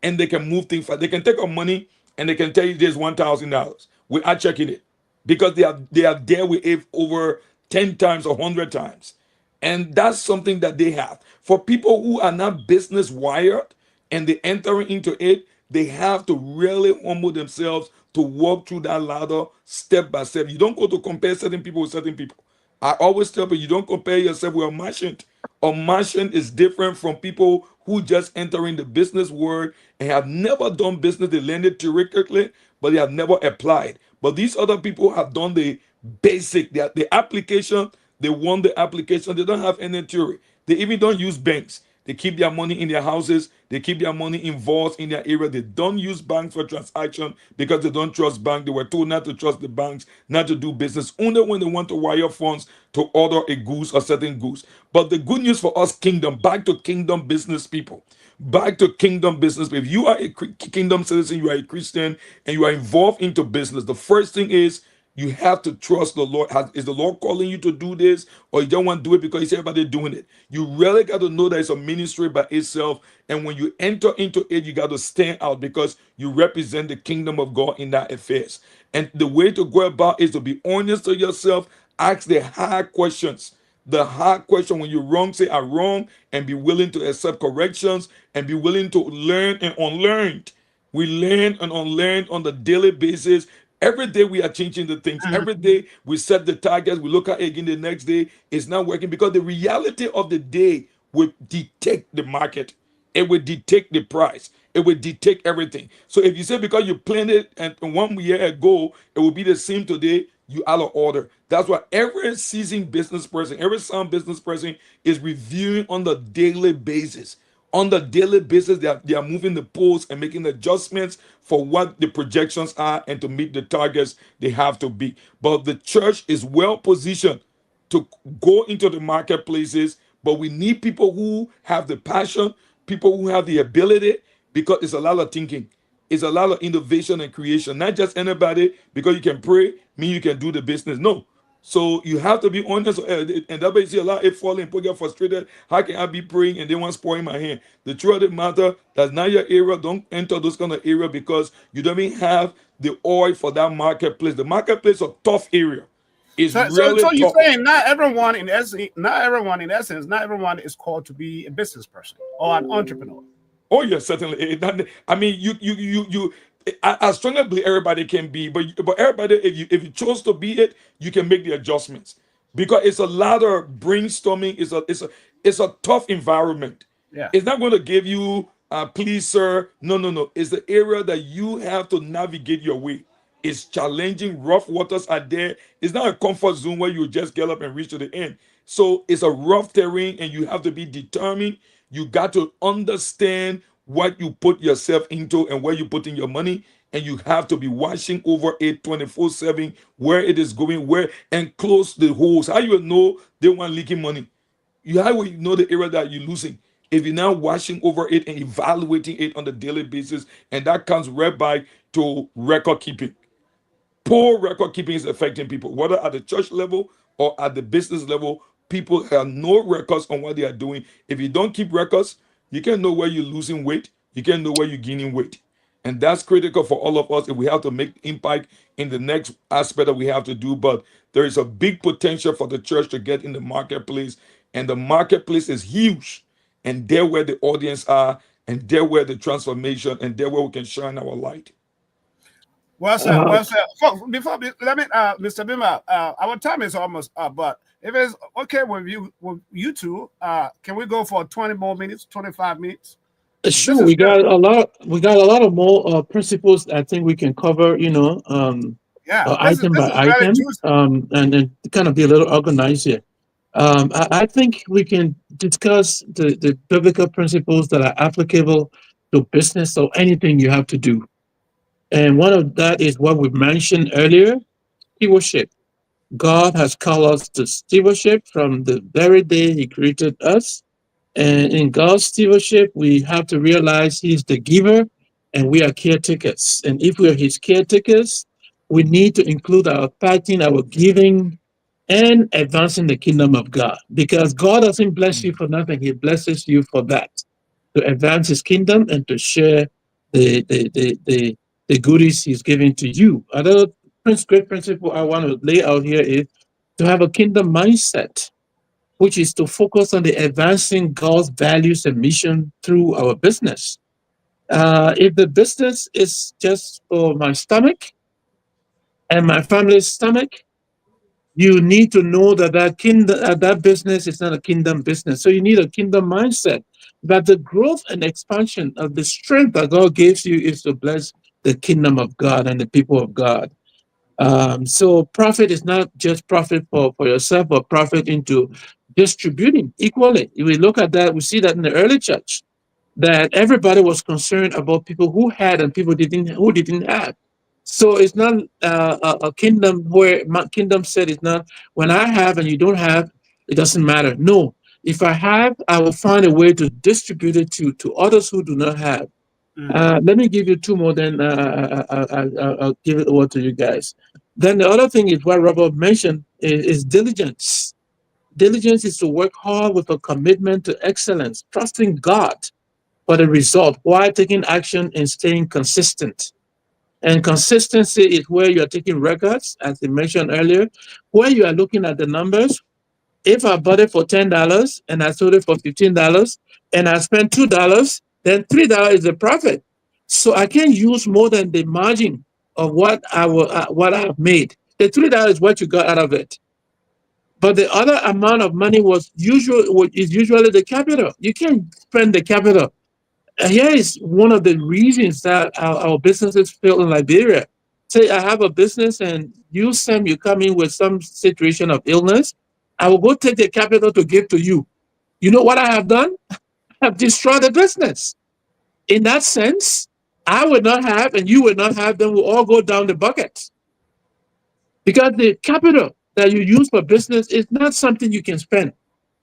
and they can move things fast. They can take our money and they can tell you there's $1,000 without checking it, because they are there with it over 10 times or 100 times. And that's something that they have. For people who are not business wired and they enter into it, they have to really humble themselves to walk through that ladder step by step. You don't go to compare certain people with certain people. I always tell people, you don't compare yourself with a merchant. A merchant is different from people who just enter in the business world and have never done business. They learned it theoretically, but they have never applied. But these other people have done the basic, the application. They won the application. They don't have any theory. They even don't use banks. They keep their money in their houses. They keep their money in vaults in their area. They don't use banks for transaction because they don't trust banks. They were told not to trust the banks, not to do business, only when they want to wire funds to order a goods or certain goods. But the good news for us, kingdom, back to kingdom business people. Back to kingdom business. If you are a kingdom citizen, you are a Christian, and you are involved into business, the first thing is you have to trust the Lord. Is the Lord calling you to do this, or you don't want to do it because you see everybody doing it? You really got to know that it's a ministry by itself. And when you enter into it, you got to stand out because you represent the kingdom of God in that affairs. And the way to go about is to be honest to yourself, ask the hard questions. The hard question, when you're wrong, say I'm wrong, and be willing to accept corrections and be willing to learn and unlearn. We learn and unlearn on the daily basis. Every day we are changing the things. Every day we set the targets. We look at it again the next day. It's not working because the reality of the day will dictate the market. It will dictate the price. It will dictate everything. So if you say because you planned it and 1 year ago, it will be the same today, you out of order. That's why every seasoned business person, every sound business person is reviewing on the daily basis. On the daily basis, they are moving the posts and making adjustments for what the projections are and to meet the targets they have to be. But the church is well positioned to go into the marketplaces, but we need people who have the passion, people who have the ability, because it's a lot of thinking. It's a lot of innovation and creation. Not just anybody, because you can pray, mean you can do the business. No. So you have to be honest, and that's why you see a lot of it falling, people get frustrated. How can I be praying and they want spoiling my hand? The truth of the matter, that's not your area. Don't enter those kind of area because you don't even have the oil for that marketplace. The marketplace is a tough area. It's really so you're tough. saying not everyone in essence, not everyone is called to be a business person or an entrepreneur. Oh yeah, certainly. I mean, I strongly believe everybody can be, but everybody, if you chose to be it, you can make the adjustments because it's a lot of brainstorming. It's a tough environment. Yeah, it's not going to give you, please, sir. No. It's the area that you have to navigate your way. It's challenging. Rough waters are there. It's not a comfort zone where you just get up and reach to the end. So it's a rough terrain, and you have to be determined. You got to understand what you put yourself into and where you put in your money, and you have to be watching over it 24/7, where it is going, and close the holes. How you know they want leaking money? How will you know the area that you're losing? If you're now watching over it and evaluating it on a daily basis, and that comes right back to record keeping. Poor record keeping is affecting people, whether at the church level or at the business level. People have no records on what they are doing. If you don't keep records, you can't know where you're losing weight. You can't know where you're gaining weight. And that's critical for all of us if we have to make impact in the next aspect that we have to do. But there is a big potential for the church to get in the marketplace. And the marketplace is huge. And there where the audience are, and there where the transformation, and there where we can shine our light. Well said. Well said. Folks, before let me, Mr. Bima, our time is almost up. But if it's okay with you two, can we go for 20 more minutes, 25 minutes? Sure, we got a lot of more principles I think we can cover. Yeah, item this by is very item, juicy. and kind of be a little organized here. I think we can discuss the biblical principles that are applicable to business or anything you have to do. And one of that is what we mentioned earlier, stewardship. God has called us to stewardship from the very day He created us. And in God's stewardship, we have to realize He's the giver and we are caretakers. And if we are His caretakers, we need to include our tithing, our giving, and advancing the kingdom of God. Because God doesn't bless you for nothing, He blesses you for that, to advance His kingdom and to share the goodies He's giving to you. Another great principle I want to lay out here is to have a kingdom mindset, which is to focus on the advancing God's values and mission through our business. If the business is just for my stomach and my family's stomach, you need to know that that business is not a kingdom business. So you need a kingdom mindset. That the growth and expansion of the strength that God gives you is to bless the kingdom of God and the people of God. So profit is not just profit for yourself, but profit into distributing equally. If we look at that, we see that in the early church, that everybody was concerned about people who had and people who didn't have. So it's not a kingdom where my kingdom said it's not when I have and you don't have, it doesn't matter. No, if I have, I will find a way to distribute it to others who do not have. Let me give you two more, then I'll give it over to you guys. Then the other thing is what Robert mentioned is diligence. Diligence is to work hard with a commitment to excellence, trusting God for the result while taking action and staying consistent. And consistency is where you are taking records, as I mentioned earlier, where you are looking at the numbers. If I bought it for $10 and I sold it for $15 and I spent $2, then $3 is the profit. So I can't use more than the margin of what I've made. The $3 is what you got out of it. But the other amount of money is usually the capital. You can't spend the capital. Here is one of the reasons that our businesses fail in Liberia. Say I have a business and you, Sam, you come in with some situation of illness. I will go take the capital to give to you. You know what I have done? I've destroyed the business. In that sense, I would not have and you would not have, then we'll all go down the bucket. Because the capital that you use for business is not something you can spend.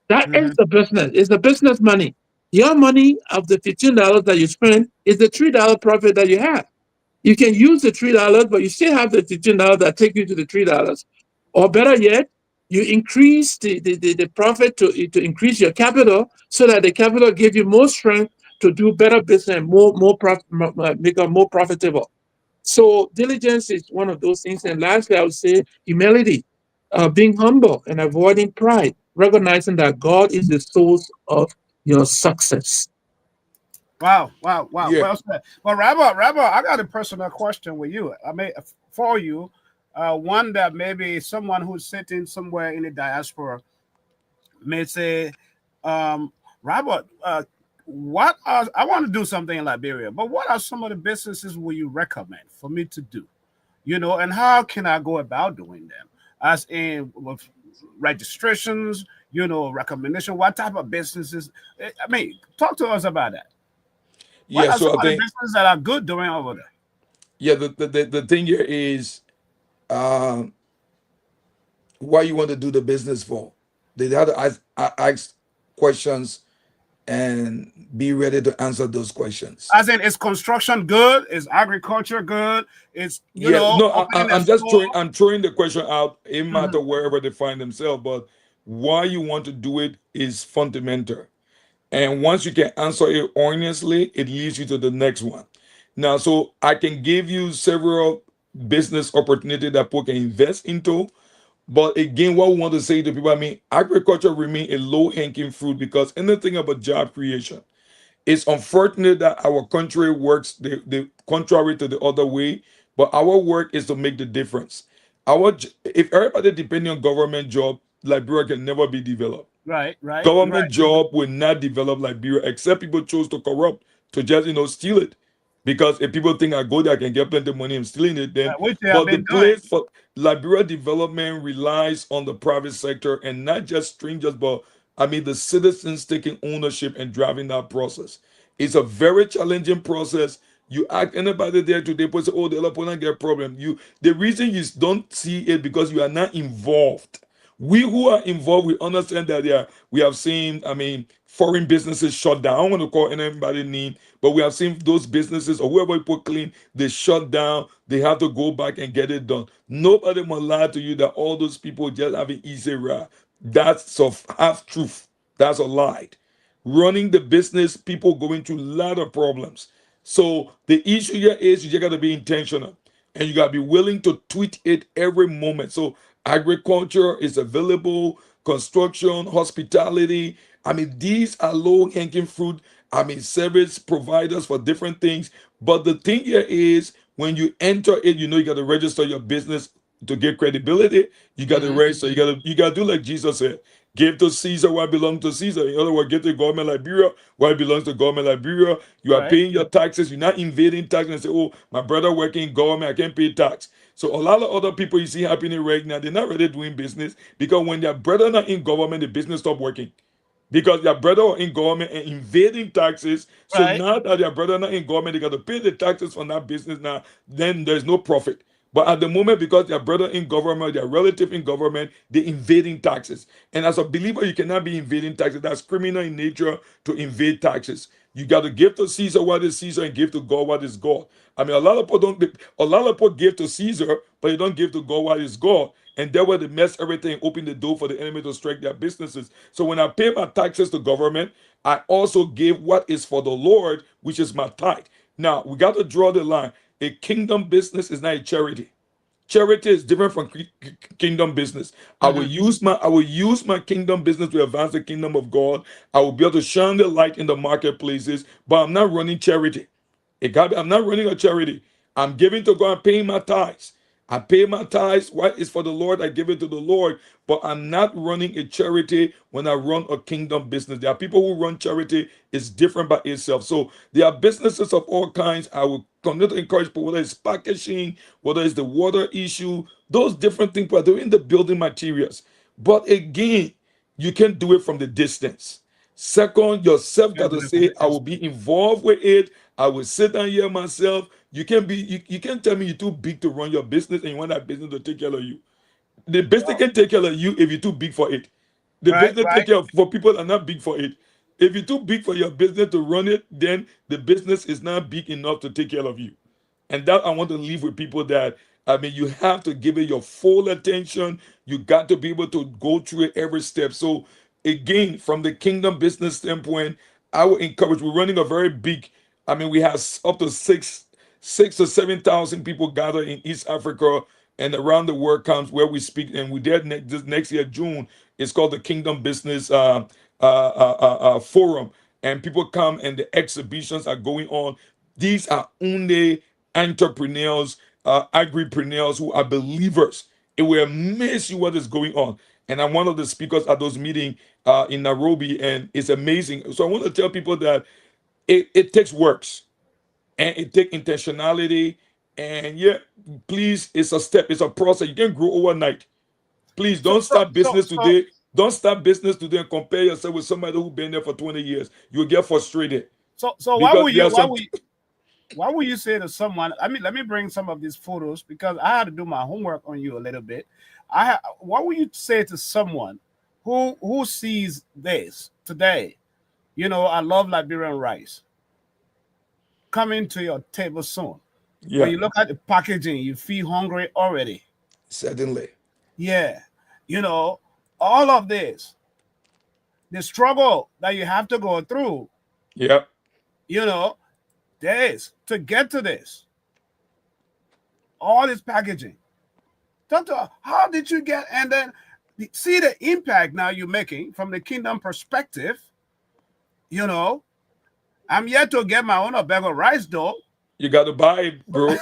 That is the business. It's the business money. Your money of the $15 that you spend is the $3 profit that you have. You can use the $3, but you still have the $15 that take you to the $3. Or better yet, you increase the profit to increase your capital so that the capital give you more strength to do better business and become more profitable. So diligence is one of those things. And lastly, I would say humility, being humble and avoiding pride, recognizing that God is the source of your success. Wow. Yeah. Well said. Well, Rabbi, I got a personal question with you. For you, one that maybe someone who's sitting somewhere in the diaspora may say, Robert, I want to do something in Liberia, but what are some of the businesses will you recommend for me to do? And how can I go about doing them? As in with registrations, recommendation, what type of businesses? I mean, talk to us about that. What are some of the businesses that are good doing over there? Yeah, the thing here is what you want to do the business for. They have to ask questions and be ready to answer those questions. As in, is construction good? Is agriculture good? Is I'm just throwing the question out. It matter wherever they find themselves, but why you want to do it is fundamental. And once you can answer it honestly, it leads you to the next one. Now, so I can give you several business opportunities that people can invest into. But again, what we want to say to people, I mean, agriculture remains a low-hanging fruit because anything about job creation. It's unfortunate that our country works the contrary to the other way, but our work is to make the difference. If everybody depending on government job, Liberia can never be developed. Right. Government job will not develop Liberia except people chose to corrupt, to just steal it. Because if people think I go there, I can get plenty of money, I'm stealing it then. Which they have But the been doing. place for Liberia development relies on the private sector and not just strangers, but I mean the citizens taking ownership and driving that process. It's a very challenging process. You ask anybody there today, people say, "Oh, the other get problem." The reason you don't see it because you are not involved. We who are involved, we understand that we have seen, I mean, foreign businesses shut down. I don't want to call anybody name, but we have seen those businesses or whoever you put clean, they shut down. They have to go back and get it done. Nobody will lie to you that all those people just have an easy ride. That's a half truth. That's a lie. Running the business, people going through a lot of problems. So the issue here is you just got to be intentional and you got to be willing to tweak it every moment. So agriculture is available, construction, hospitality. I mean, these are low-hanging fruit. I mean, service providers for different things. But the thing here is when you enter it, you know you got to register your business to get credibility. You got to register. You got to do like Jesus said. Give to Caesar what belongs to Caesar. In other words, give to government Liberia what belongs to government Liberia. You are Right. paying your taxes. You're not invading taxes and say, "Oh, my brother working in government, I can't pay tax." So a lot of other people you see happening right now, they're not really doing business because when their brother not in government, the business stop working. Because their brother are in government and invading taxes. So Right. now that their brother not in government, they got to pay the taxes on that business now. Then there's no profit. But at the moment, because their brother in government, their relative in government, they're invading taxes. And as a believer, you cannot be invading taxes. That's criminal in nature to invade taxes. You got to give to Caesar what is Caesar and give to God what is God. I mean, a lot of people give to Caesar, but they don't give to God what is God. And that way they mess everything, open the door for the enemy to strike their businesses. So when I pay my taxes to government, I also give what is for the Lord, which is my tithe. Now we got to draw the line. A kingdom business is not a charity. Charity is different from kingdom business. I will use my kingdom business to advance the kingdom of God. I will be able to shine the light in the marketplaces, but I'm not running charity. I'm not running a charity. I'm giving to God, I'm paying my tithes. I pay my tithes. What is for the Lord, I give it to the Lord. But I'm not running a charity when I run a kingdom business. There are people who run charity, it's different by itself. So there are businesses of all kinds. I will continue to encourage people, whether it's packaging, whether it's the water issue, those different things, but they're in the building materials. But again, you can do it from the distance. Second, yourself got to say, I will be involved with it. I will sit down here myself. You can't tell me you're too big to run your business and you want that business to take care of you. The business can take care of you if you're too big for it. The Right, business take care of for people that are not big for it. If you're too big for your business to run it, then the business is not big enough to take care of you. And that I want to leave with people that I mean, you have to give it your full attention. You got to be able to go through it every step. So again, from the kingdom business standpoint, I would encourage. We're running a very big. I mean, we have up to six to 7,000 people gathered in East Africa and around the world comes where we speak. And we did this next year, June. It's called the Kingdom Business Forum. And people come and the exhibitions are going on. These are only entrepreneurs, agripreneurs who are believers. It will amaze you what is going on. And I'm one of the speakers at those meetings in Nairobi, and it's amazing. So I want to tell people that it takes works and it takes intentionality. And yeah, please, it's a step, it's a process. You can't grow overnight. Please don't start business today. Don't start business today and compare yourself with somebody who's been there for 20 years. You'll get frustrated. So why would you say to someone? I mean, let me bring some of these photos because I had to do my homework on you a little bit. What would you say to someone who sees this today? You know, I love Liberian rice. Coming to your table soon. Yeah. When you look at the packaging, you feel hungry already. Certainly. Yeah. You know, all of this, the struggle that you have to go through. Yeah. You know, days to get to this. All this packaging. Doctor, how did you get? And then see the impact now you're making from the kingdom perspective. You know, I'm yet to get my own bag of rice though. You got to buy it, bro.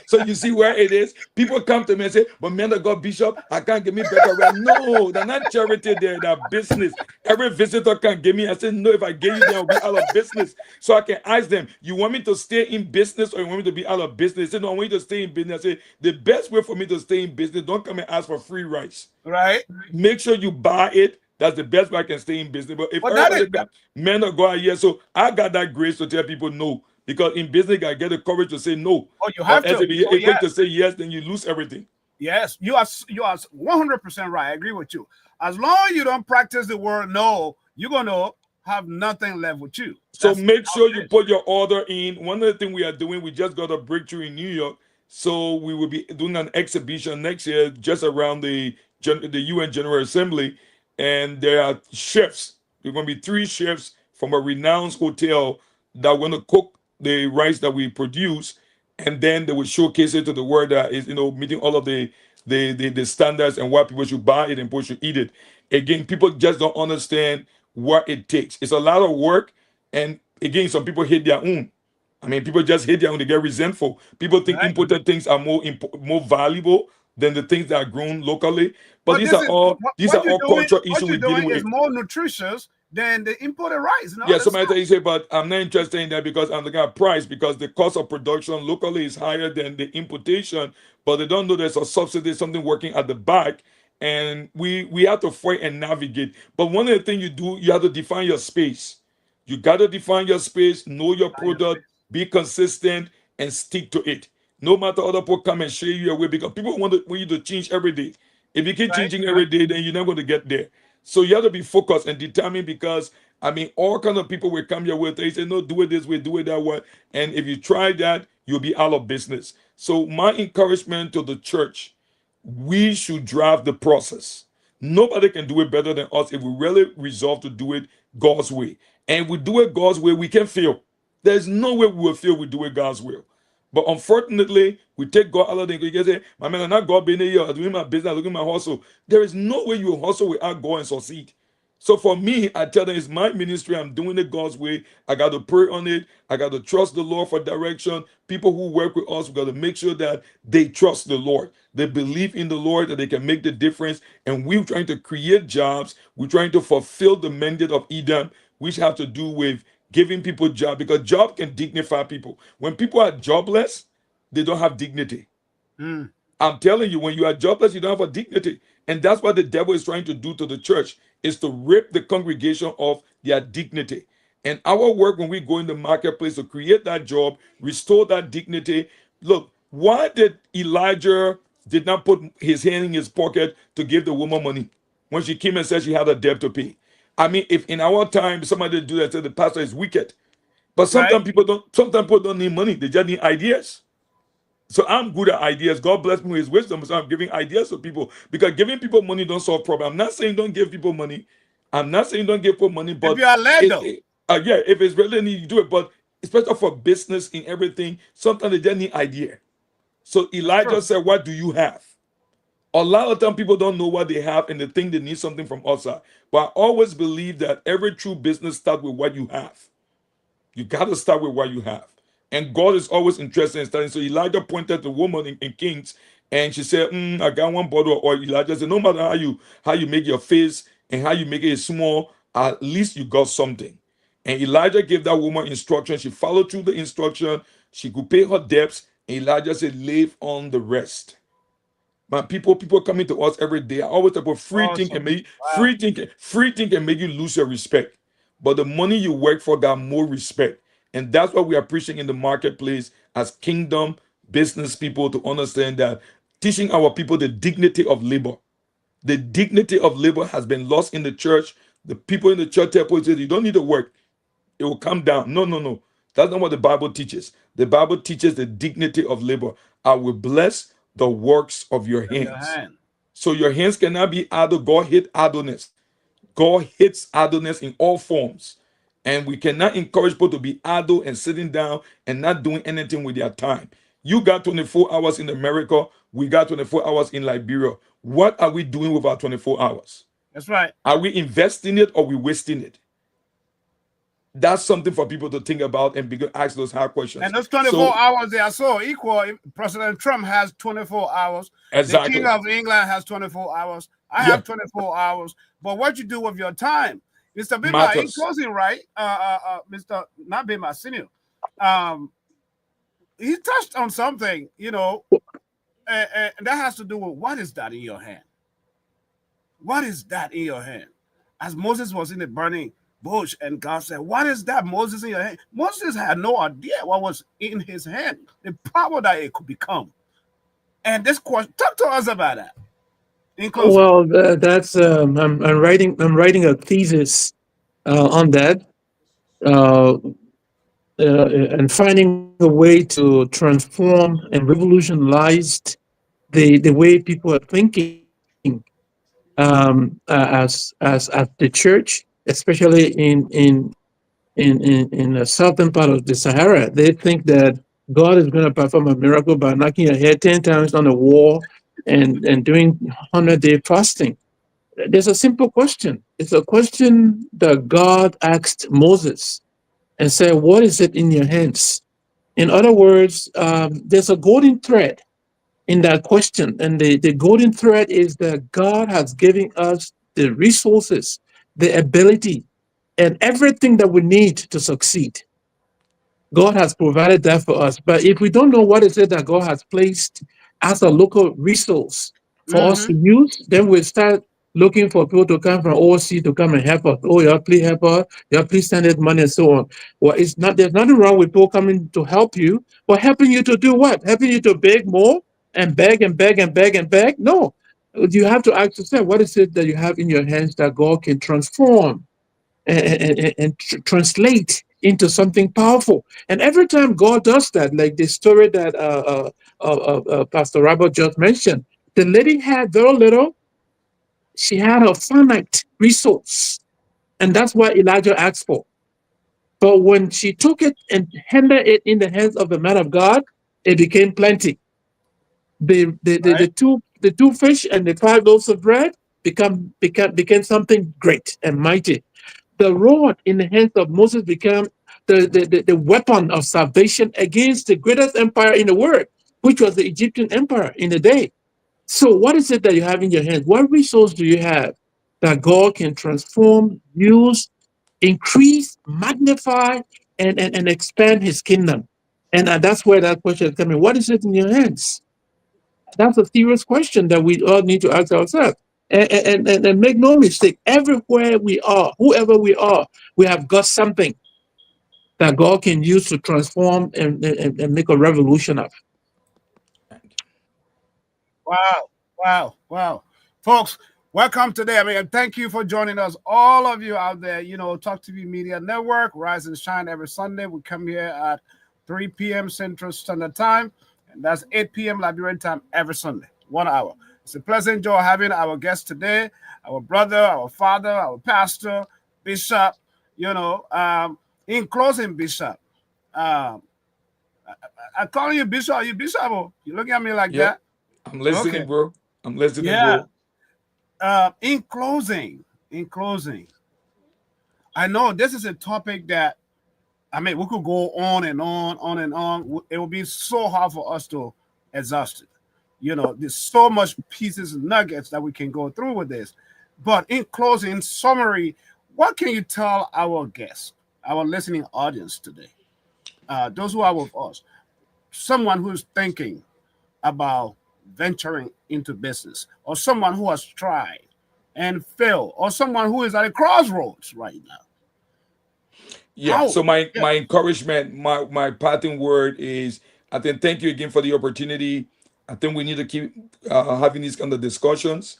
So you see where it is? People come to me and say, but man of God, Bishop, I can't give me better rent. No, they're not charity, they're business. Every visitor can give me. I said, no, if I give you, they'll be out of business. So I can ask them, you want me to stay in business or you want me to be out of business? They say, no, I want you to stay in business. I say, the best way for me to stay in business, don't come and ask for free rice. Right. Make sure you buy it. That's the best way I can stay in business. But if everybody got men of God here, so I got that grace to tell people no. Because in business, I get the courage to say no. Oh, you have to. If you're quick to say yes, then you lose everything. Yes, you are 100% right. I agree with you. As long as you don't practice the word no, you're gonna have nothing left with you. So make sure you put your order in. One of the things we are doing, we just got a breakthrough in New York. So we will be doing an exhibition next year just around the UN General Assembly. And there are chefs. There are going to be 3 chefs from a renowned hotel that are going to cook the rice that we produce, and then they will showcase it to the world that is, meeting all of the standards and why people should buy it and people should eat it. Again, people just don't understand what it takes. It's a lot of work, and again, some people hate their own. I mean, people just hate their own. They get resentful. People think imported things are more valuable than the things that are grown locally. But these are all cultural issues we're dealing with. It's more nutritious than the imported rice. Yeah, somebody say, but I'm not interested in that because I'm looking at price, because the cost of production locally is higher than the importation, but they don't know there's a subsidy, something working at the back, and we have to fight and navigate. But one of the things you do, you have to define your space. You got to define your space, know your product, be consistent, and stick to it. No matter other people come and show you your way, because people want you to change every day. If you keep changing every day, then you're not going to get there. So you have to be focused and determined, because I mean, all kinds of people will come your way. They say, no, do it this way, do it that way. And if you try that, you'll be out of business. So my encouragement to the church, we should drive the process. Nobody can do it better than us if we really resolve to do it God's way. And we do it God's way, we can fail. There's no way we will fail, we do it God's will. But unfortunately, we take God out of the equation. You say, my man, I'm not God being here, I'm doing my business, I'm looking at my hustle. There is no way you will hustle without God and succeed. So for me, I tell them it's my ministry. I'm doing it God's way. I got to pray on it. I got to trust the Lord for direction. People who work with us, we got to make sure that they trust the Lord. They believe in the Lord, that they can make the difference. And we're trying to create jobs. We're trying to fulfill the mandate of Eden, which have to do with giving people jobs, because job can dignify people. When people are jobless, they don't have dignity. I'm telling you, when you are jobless, you don't have a dignity. And that's what the devil is trying to do to the church, is to rip the congregation of their dignity. And our work when we go in the marketplace to create that job, restore that dignity. Look, why did Elijah did not put his hand in his pocket to give the woman money when she came and said she had a debt to pay? I mean, if in our time somebody do that, say the pastor is wicked. But sometimes people don't need money, they just need ideas. So I'm good at ideas. God bless me with his wisdom. So I'm giving ideas to people, because giving people money don't solve problems. I'm not saying don't give people money. I'm not saying don't give people money, but if you are led, though. If it's really need, you do it. But especially for business and everything, sometimes they just need idea. So Elijah said, what do you have? A lot of times people don't know what they have and they think they need something from outside. But I always believe that every true business starts with what you have. You got to start with what you have. And God is always interested in starting. So Elijah pointed to the woman in Kings, and she said, I got one bottle of oil. Elijah said, no matter how you make your face and how you make it small, at least you got something. And Elijah gave that woman instruction. She followed through the instruction. She could pay her debts. And Elijah said, live on the rest. Man, people coming to us every day. I always talk about free thinking can make you lose your respect. But the money you work for got more respect. And that's what we are preaching in the marketplace as kingdom business people, to understand that teaching our people the dignity of labor. The dignity of labor has been lost in the church. The people in the church tell people, you don't need to work. It will come down. No. That's not what the Bible teaches. The Bible teaches the dignity of labor. I will bless the works of your hands. So your hands cannot be idle. God hates idleness. God hates idleness in all forms. And we cannot encourage people to be idle and sitting down and not doing anything with their time. You got 24 hours in America. We got 24 hours in Liberia. What are we doing with our 24 hours? That's right. Are we investing it or are we wasting it? that's something for people to think about and begin ask those hard questions. And those 24 hours, they are so equal. President Trump has 24 hours. Exactly. The King of England has 24 hours. I have 24 hours. But what you do with your time, Mr. Bima, in closing, right? Mr. Not Bima, Senior. He touched on something, and that has to do with what is that in your hand? What is that in your hand? As Moses was in the burning bush, and God said, "What is that, Moses, in your hand?" Moses had no idea what was in his hand, the power that it could become. And this question, talk to us about that. In closing. Well, that's I'm writing a thesis on that, and finding a way to transform and revolutionize the way people are thinking as the church, especially in the southern part of the Sahara. They think that God is going to perform a miracle by knocking your head 10 times on the wall and doing 100-day fasting. There's a simple question. It's a question that God asked Moses and said, "What is it in your hands?" In other words, there's a golden thread in that question. And the golden thread is that God has given us the resources, the ability, and everything that we need to succeed. God has provided that for us. But if we don't know what is it that God has placed as a local resource for us to use, then we start looking for people to come from overseas to come and help us. Oh, yeah, please help us. Yeah, please send us money and so on. Well, there's nothing wrong with people coming to help you, but helping you to do what? Helping you to beg more and beg and beg and beg and beg? No. You have to ask yourself, what is it that you have in your hands that God can transform and translate into something powerful? And every time God does that, like the story that Pastor Robert just mentioned, the lady had very little. She had a finite resource, and that's what Elijah asked for. But when she took it and handed it in the hands of the man of God, it became plenty. The two fish and the 5 loaves of bread became something great and mighty. The rod in the hands of Moses became the weapon of salvation against the greatest empire in the world, which was the Egyptian empire in the day. So what is it that you have in your hands? What resource do you have that God can transform, use, increase, magnify, and expand his kingdom? And that's where that question is coming. What is it in your hands? That's a serious question that we all need to ask ourselves. And make no mistake, everywhere we are, whoever we are, we have got something that God can use to transform and make a revolution of. Wow. Folks, welcome today. Thank you for joining us, all of you out there. Talk TV Media Network, Rise and Shine every Sunday. We come here at 3 p.m. Central Standard Time, and that's 8 p.m. Liberian time every Sunday, 1 hour. It's a pleasant joy having our guest today, our brother, our father, our pastor, Bishop. In closing, Bishop, I call you Bishop. Are you Bishop? You looking at me like that? I'm listening, bro. I'm listening, bro. In closing, I know this is a topic that, we could go on and on. It would be so hard for us to exhaust it. There's so much pieces and nuggets that we can go through with this. But in closing, summary, what can you tell our guests, our listening audience today, those who are with us, someone who's thinking about venturing into business, or someone who has tried and failed, or someone who is at a crossroads right now? So my encouragement, my parting word is, I think, thank you again for the opportunity. I think we need to keep having these kind of discussions,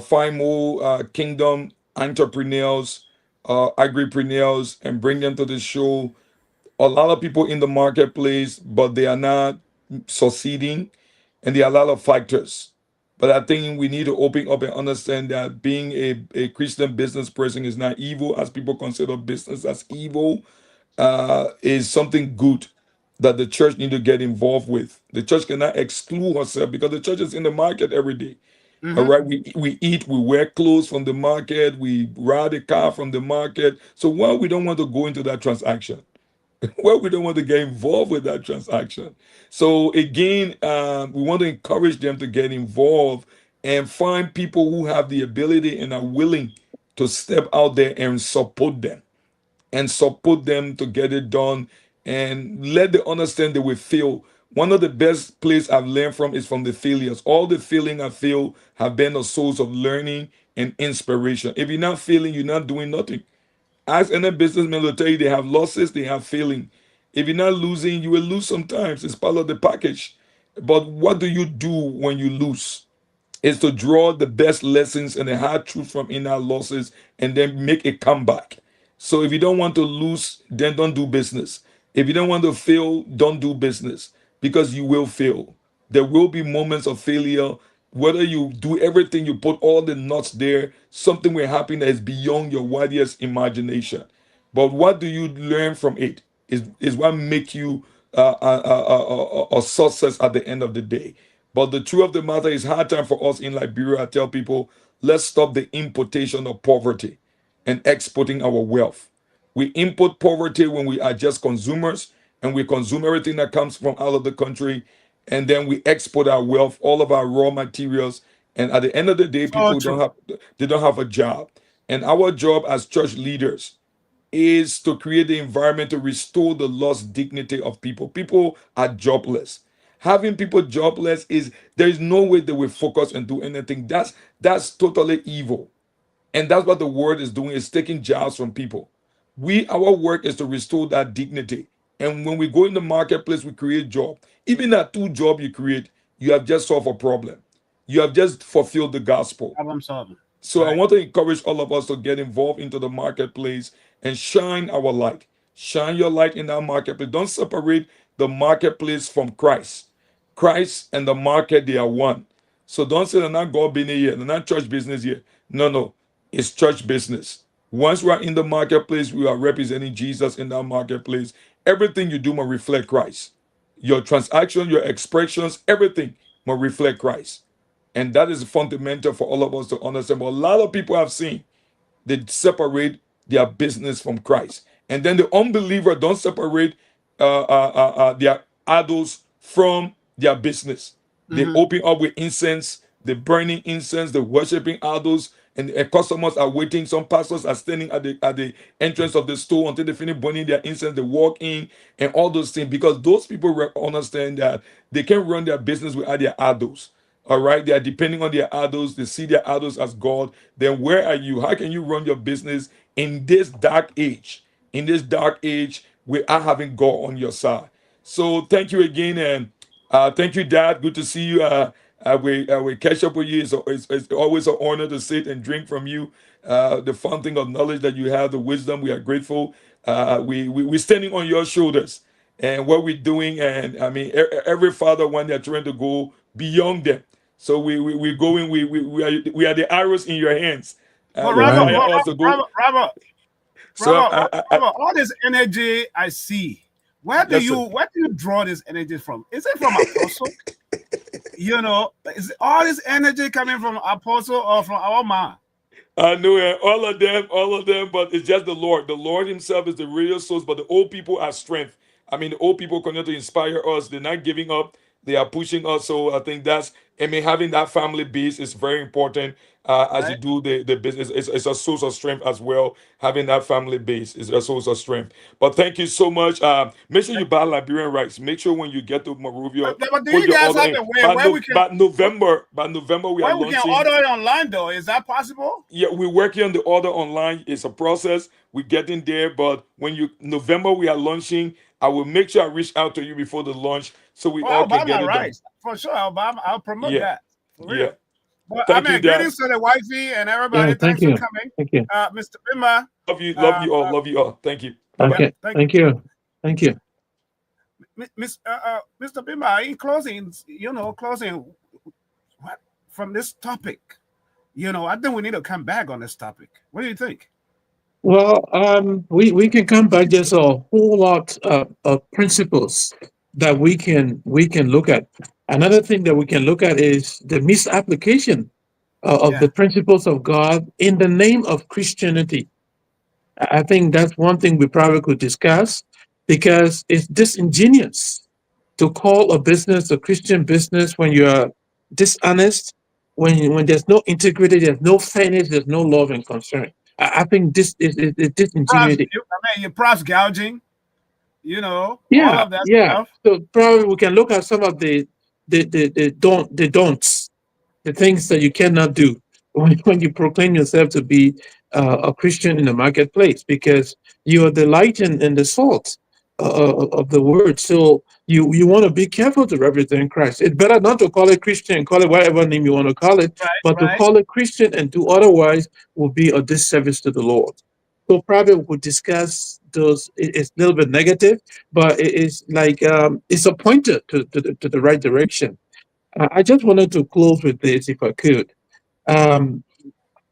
find more kingdom entrepreneurs, agripreneurs, and bring them to the show. A lot of people in the marketplace, but they are not succeeding, and there are a lot of factors. But I think we need to open up and understand that being a Christian business person is not evil, as people consider business as evil. Is something good that the church need to get involved with. The church cannot exclude herself, because the church is in the market every day. All right, we eat, we wear clothes from the market, we ride a car from the market. So why we don't want to go into that transaction? Well, we don't want to get involved with that transaction. So again, we want to encourage them to get involved and find people who have the ability and are willing to step out there and support them to get it done, and let them understand they will fail. One of the best place I've learned from is from the failures. All the failing I feel have been a source of learning and inspiration. If you're not failing, you're not doing nothing. Ask any businessman will tell you they have losses, they have failing. If you're not losing, you will lose sometimes. It's part of the package. But what do you do when you lose? Is to draw the best lessons and the hard truth from inner losses and then make a comeback. So if you don't want to lose, then don't do business. If you don't want to fail, don't do business, because you will fail. There will be moments of failure. Whether you do everything, you put all the nuts there, something will happen that is beyond your wildest imagination. But what do you learn from it is what make you a success at the end of the day. But the truth of the matter is, hard time for us in Liberia. I tell people, let's stop the importation of poverty and exporting our wealth. We import poverty when we are just consumers, and we consume everything that comes from out of the country, and then we export our wealth, all of our raw materials, and at the end of the day, people don't have a job. And our job as church leaders is to create the environment to restore the lost dignity of people. People are jobless. Having people jobless there is no way they will focus and do anything. That's totally evil. And that's what the word is doing, is taking jobs from people. Our work is to restore that dignity. And when we go in the marketplace, we create job. Even that 2 job you create, you have just solved a problem. You have just fulfilled the gospel. Problem solving. So I want to encourage all of us to get involved into the marketplace and shine our light. Shine your light in that marketplace. Don't separate the marketplace from Christ. Christ and the market, they are one. So don't say they're not God business here, they're not church business here. No, it's church business. Once we are in the marketplace, we are representing Jesus in that marketplace. Everything you do must reflect Christ. Your transaction, your expressions, everything must reflect Christ. And that is fundamental for all of us to understand. But a lot of people have seen they separate their business from Christ. And then the unbeliever don't separate their idols from their business. They open up with incense, they're burning incense, they're worshiping idols, and customers are waiting. Some pastors are standing at the entrance of the store until they finish burning their incense. They walk in and all those things, because those people understand that they can't run their business without their idols. All right, they are depending on their idols. They see their idols as God. Then where are you? How can you run your business in this dark age? In this dark age, without having God on your side. So thank you again, and thank you, Dad. Good to see you. We catch up with you. It's always an honor to sit and drink from you. The fountain of knowledge that you have, the wisdom. We are grateful. We're standing on your shoulders and what we're doing. And I mean, every father, when they're trying to go beyond them. So we're going. We are the arrows in your hands. Robert, all this energy I see, where do you draw this energy from? Is it from Apostle? Is all this energy coming from Apostle or from our man? I know it. All of them, but it's just the Lord. The Lord himself is the real source, but the old people are strength. I mean, the old people continue to inspire us. They're not giving up. They are pushing us. So I think having that family base is very important as you do the business. It's a source of strength as well. Having that family base is a source of strength. But thank you so much. Make sure you buy Liberian rice. Make sure when you get to Monrovia, but do you guys have a way where we can? By November, we are launching. We can order it online though. Is that possible? Yeah, we're working on the order online. It's a process. We're getting there. But November we are launching. I will make sure I reach out to you before the launch so we all can get it done. For sure, I'll promote that. For real. Yeah. But greetings to the wifey and everybody. Yeah, thanks for coming. Thank you. Mr. Bimba. Love you all. Thank you. Okay. Thank you. Mr. Bimba, in closing, what from this topic, I think we need to come back on this topic. What do you think? Well, we can come back. There's a whole lot of principles that we can look at. Another thing that we can look at is the misapplication of Yeah. the principles of God in the name of Christianity. I think that's one thing we probably could discuss, because it's disingenuous to call a business a Christian business when you are dishonest, when there's no integrity, there's no fairness, there's no love and concern. I think this is disingenuity. Your price gouging, you know, all Yeah, of that yeah. stuff. So probably we can look at some of the don'ts, the things that you cannot do when you proclaim yourself to be a Christian in the marketplace, because you are the light and the salt of the word. So you want to be careful to represent Christ. It's better not to call it Christian, call it whatever name you want to call it, Right, but to right. call it Christian and do otherwise will be a disservice to the Lord. So probably we'll discuss those. It's a little bit negative, but it is like it's a pointer to the right direction. I just wanted to close with this, if I could. Um,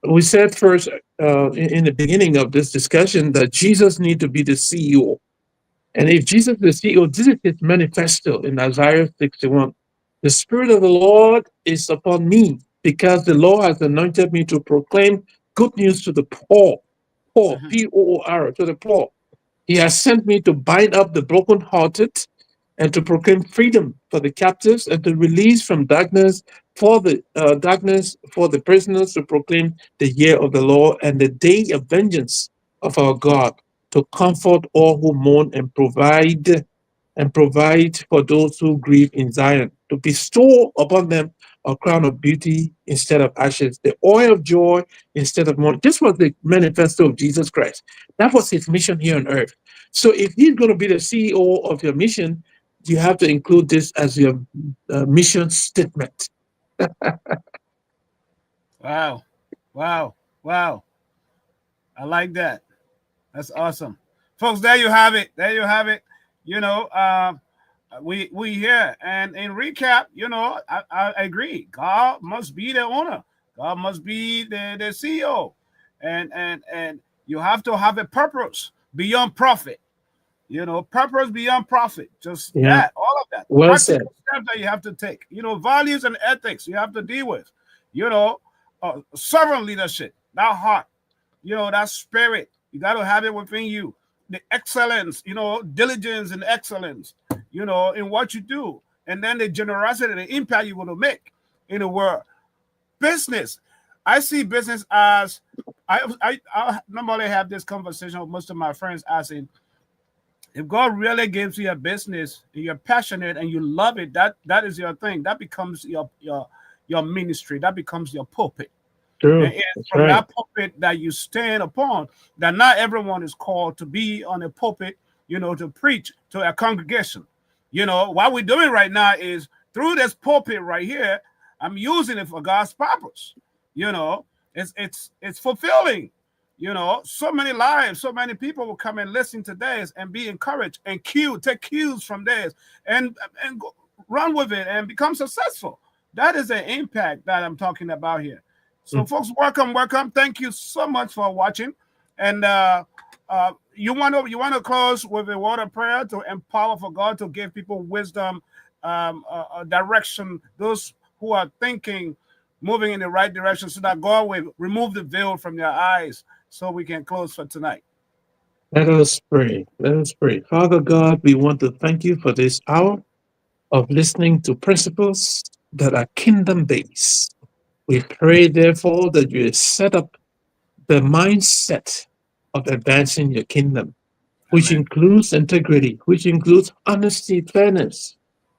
we said first in the beginning of this discussion that Jesus needs to be the CEO. And if Jesus is the CEO, this is his manifesto in Isaiah 61. The Spirit of the Lord is upon me, because the Lord has anointed me to proclaim good news to the poor. Poor, P-O-O-R, to the poor. He has sent me to bind up the brokenhearted and to proclaim freedom for the captives, and to release from darkness for the prisoners, to proclaim the year of the Lord and the day of vengeance of our God, to comfort all who mourn and provide for those who grieve in Zion, to bestow upon them a crown of beauty instead of ashes, the oil of joy instead of mourning. This was the manifesto of Jesus Christ. That was his mission here on earth. So if he's going to be the CEO of your mission, you have to include this as your mission statement. Wow. Wow. Wow. I like that. That's awesome. Folks, there you have it. There you have it. You know, we here. And in recap, you know, I agree. God must be the owner. God must be the CEO. And you have to have a purpose beyond profit. You know, purpose beyond profit. Just that, all of that. Well said. Practical steps that you have to take. You know, values and ethics you have to deal with. You know, servant leadership, that heart, you know, that spirit. You got to have it within you. The excellence, you know, diligence and excellence, you know, in what you do. And then the generosity and the impact you're going to make in the world. Business. I see business as, I normally have this conversation with most of my friends asking, if God really gives you a business and you're passionate and you love it, that is your thing. That becomes your ministry. That becomes your pulpit. True. And it's from that pulpit that you stand upon, that not everyone is called to be on a pulpit, you know, to preach to a congregation. You know, what we're doing right now is through this pulpit right here, I'm using it for God's purpose. You know, it's fulfilling. You know, so many lives, so many people will come and listen to this and be encouraged and take cues from this and go, run with it and become successful. That is the impact that I'm talking about here. So, folks, welcome. Thank you so much for watching. And you want to close with a word of prayer to empower for God to give people wisdom, direction. Those who are thinking, moving in the right direction, so that God will remove the veil from their eyes, so we can close for tonight. Let us pray. Let us pray. Father God, we want to thank you for this hour of listening to principles that are kingdom-based. We pray, therefore, that you set up the mindset of advancing your kingdom, which includes integrity, which includes honesty, fairness,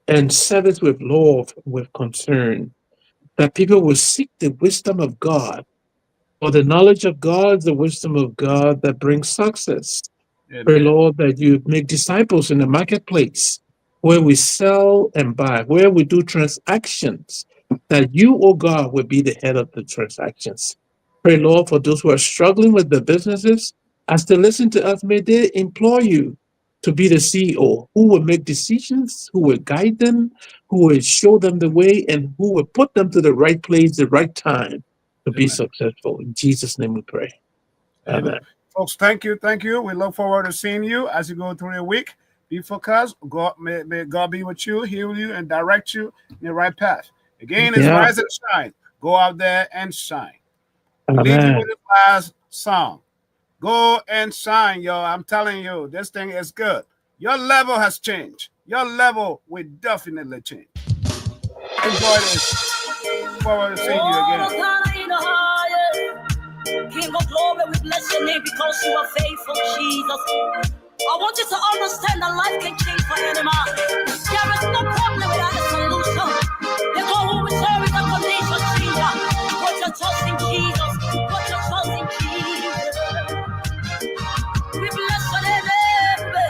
and service with love, with concern, that people will seek the wisdom of God. For the knowledge of God, the wisdom of God that brings success. Amen. Pray, Lord, that you make disciples in the marketplace where we sell and buy, where we do transactions, that you, oh God, will be the head of the transactions. Pray, Lord, for those who are struggling with their businesses, as they listen to us, may they implore you to be the CEO who will make decisions, who will guide them, who will show them the way, and who will put them to the right place, the right time to be successful. In Jesus' name we pray. Amen. Folks, thank you. We look forward to seeing you as you go through your week. Be focused. God, may God be with you, heal you, and direct you in the right path. Again, it's rise and shine. Go out there and shine. Leave you Amen. with the last song. Go and shine, yo. I'm telling you, this thing is good. Your level has changed. Your level will definitely change. Enjoy this. Forward to seeing you again. King of glory, we bless your name because you are faithful, Jesus. I want you to understand that life can change for any man. There is no problem without a solution. The God who we serve is a condition changer. Put your trust in Jesus. Put your trust in Jesus. We bless your name, baby.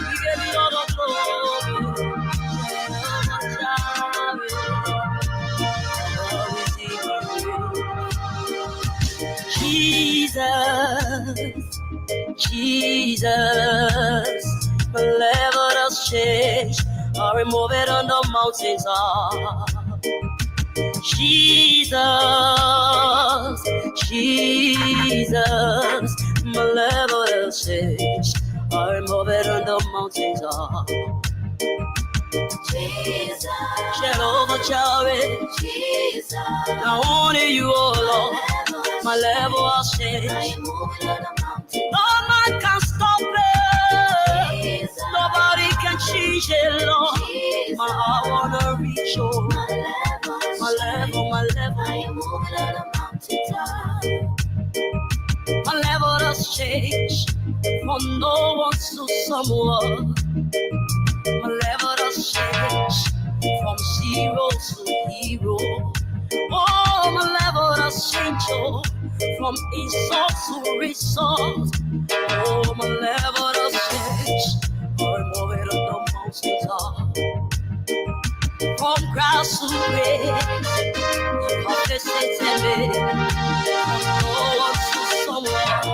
We give you all the glory. Jesus, Jesus, my level has changed. I remove it on the mountains. Jesus, Jesus, my level has changed. I remove it on the mountains. Jesus, Jehovah Jireh, Jesus, now only you, oh Lord. My level has changed. No man can stop it. Nobody can change it, Lord. I wanna reach you. My level. My level has changed from no one to someone. My level has changed from zero to hero. Oh, my level has changed, oh, from insult to result. Oh, my level has changed. I'm moving on the mountaintop. From grass to grace, from the city, from no one to someone.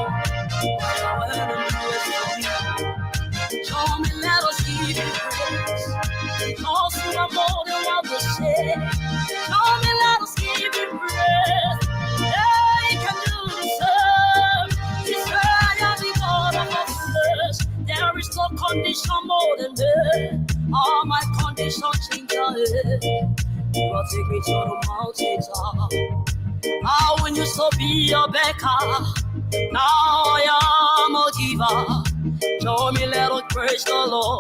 Show me, let us give you praise, because you are more than what we say. Show me, let us give you praise. Yeah, you can do this. I am the God of all flesh. There is no condition more than that. All my conditions change. You will take me to the mountaintop. Now when you so be a beggar, now I am a giver. Show me, let us praise the Lord.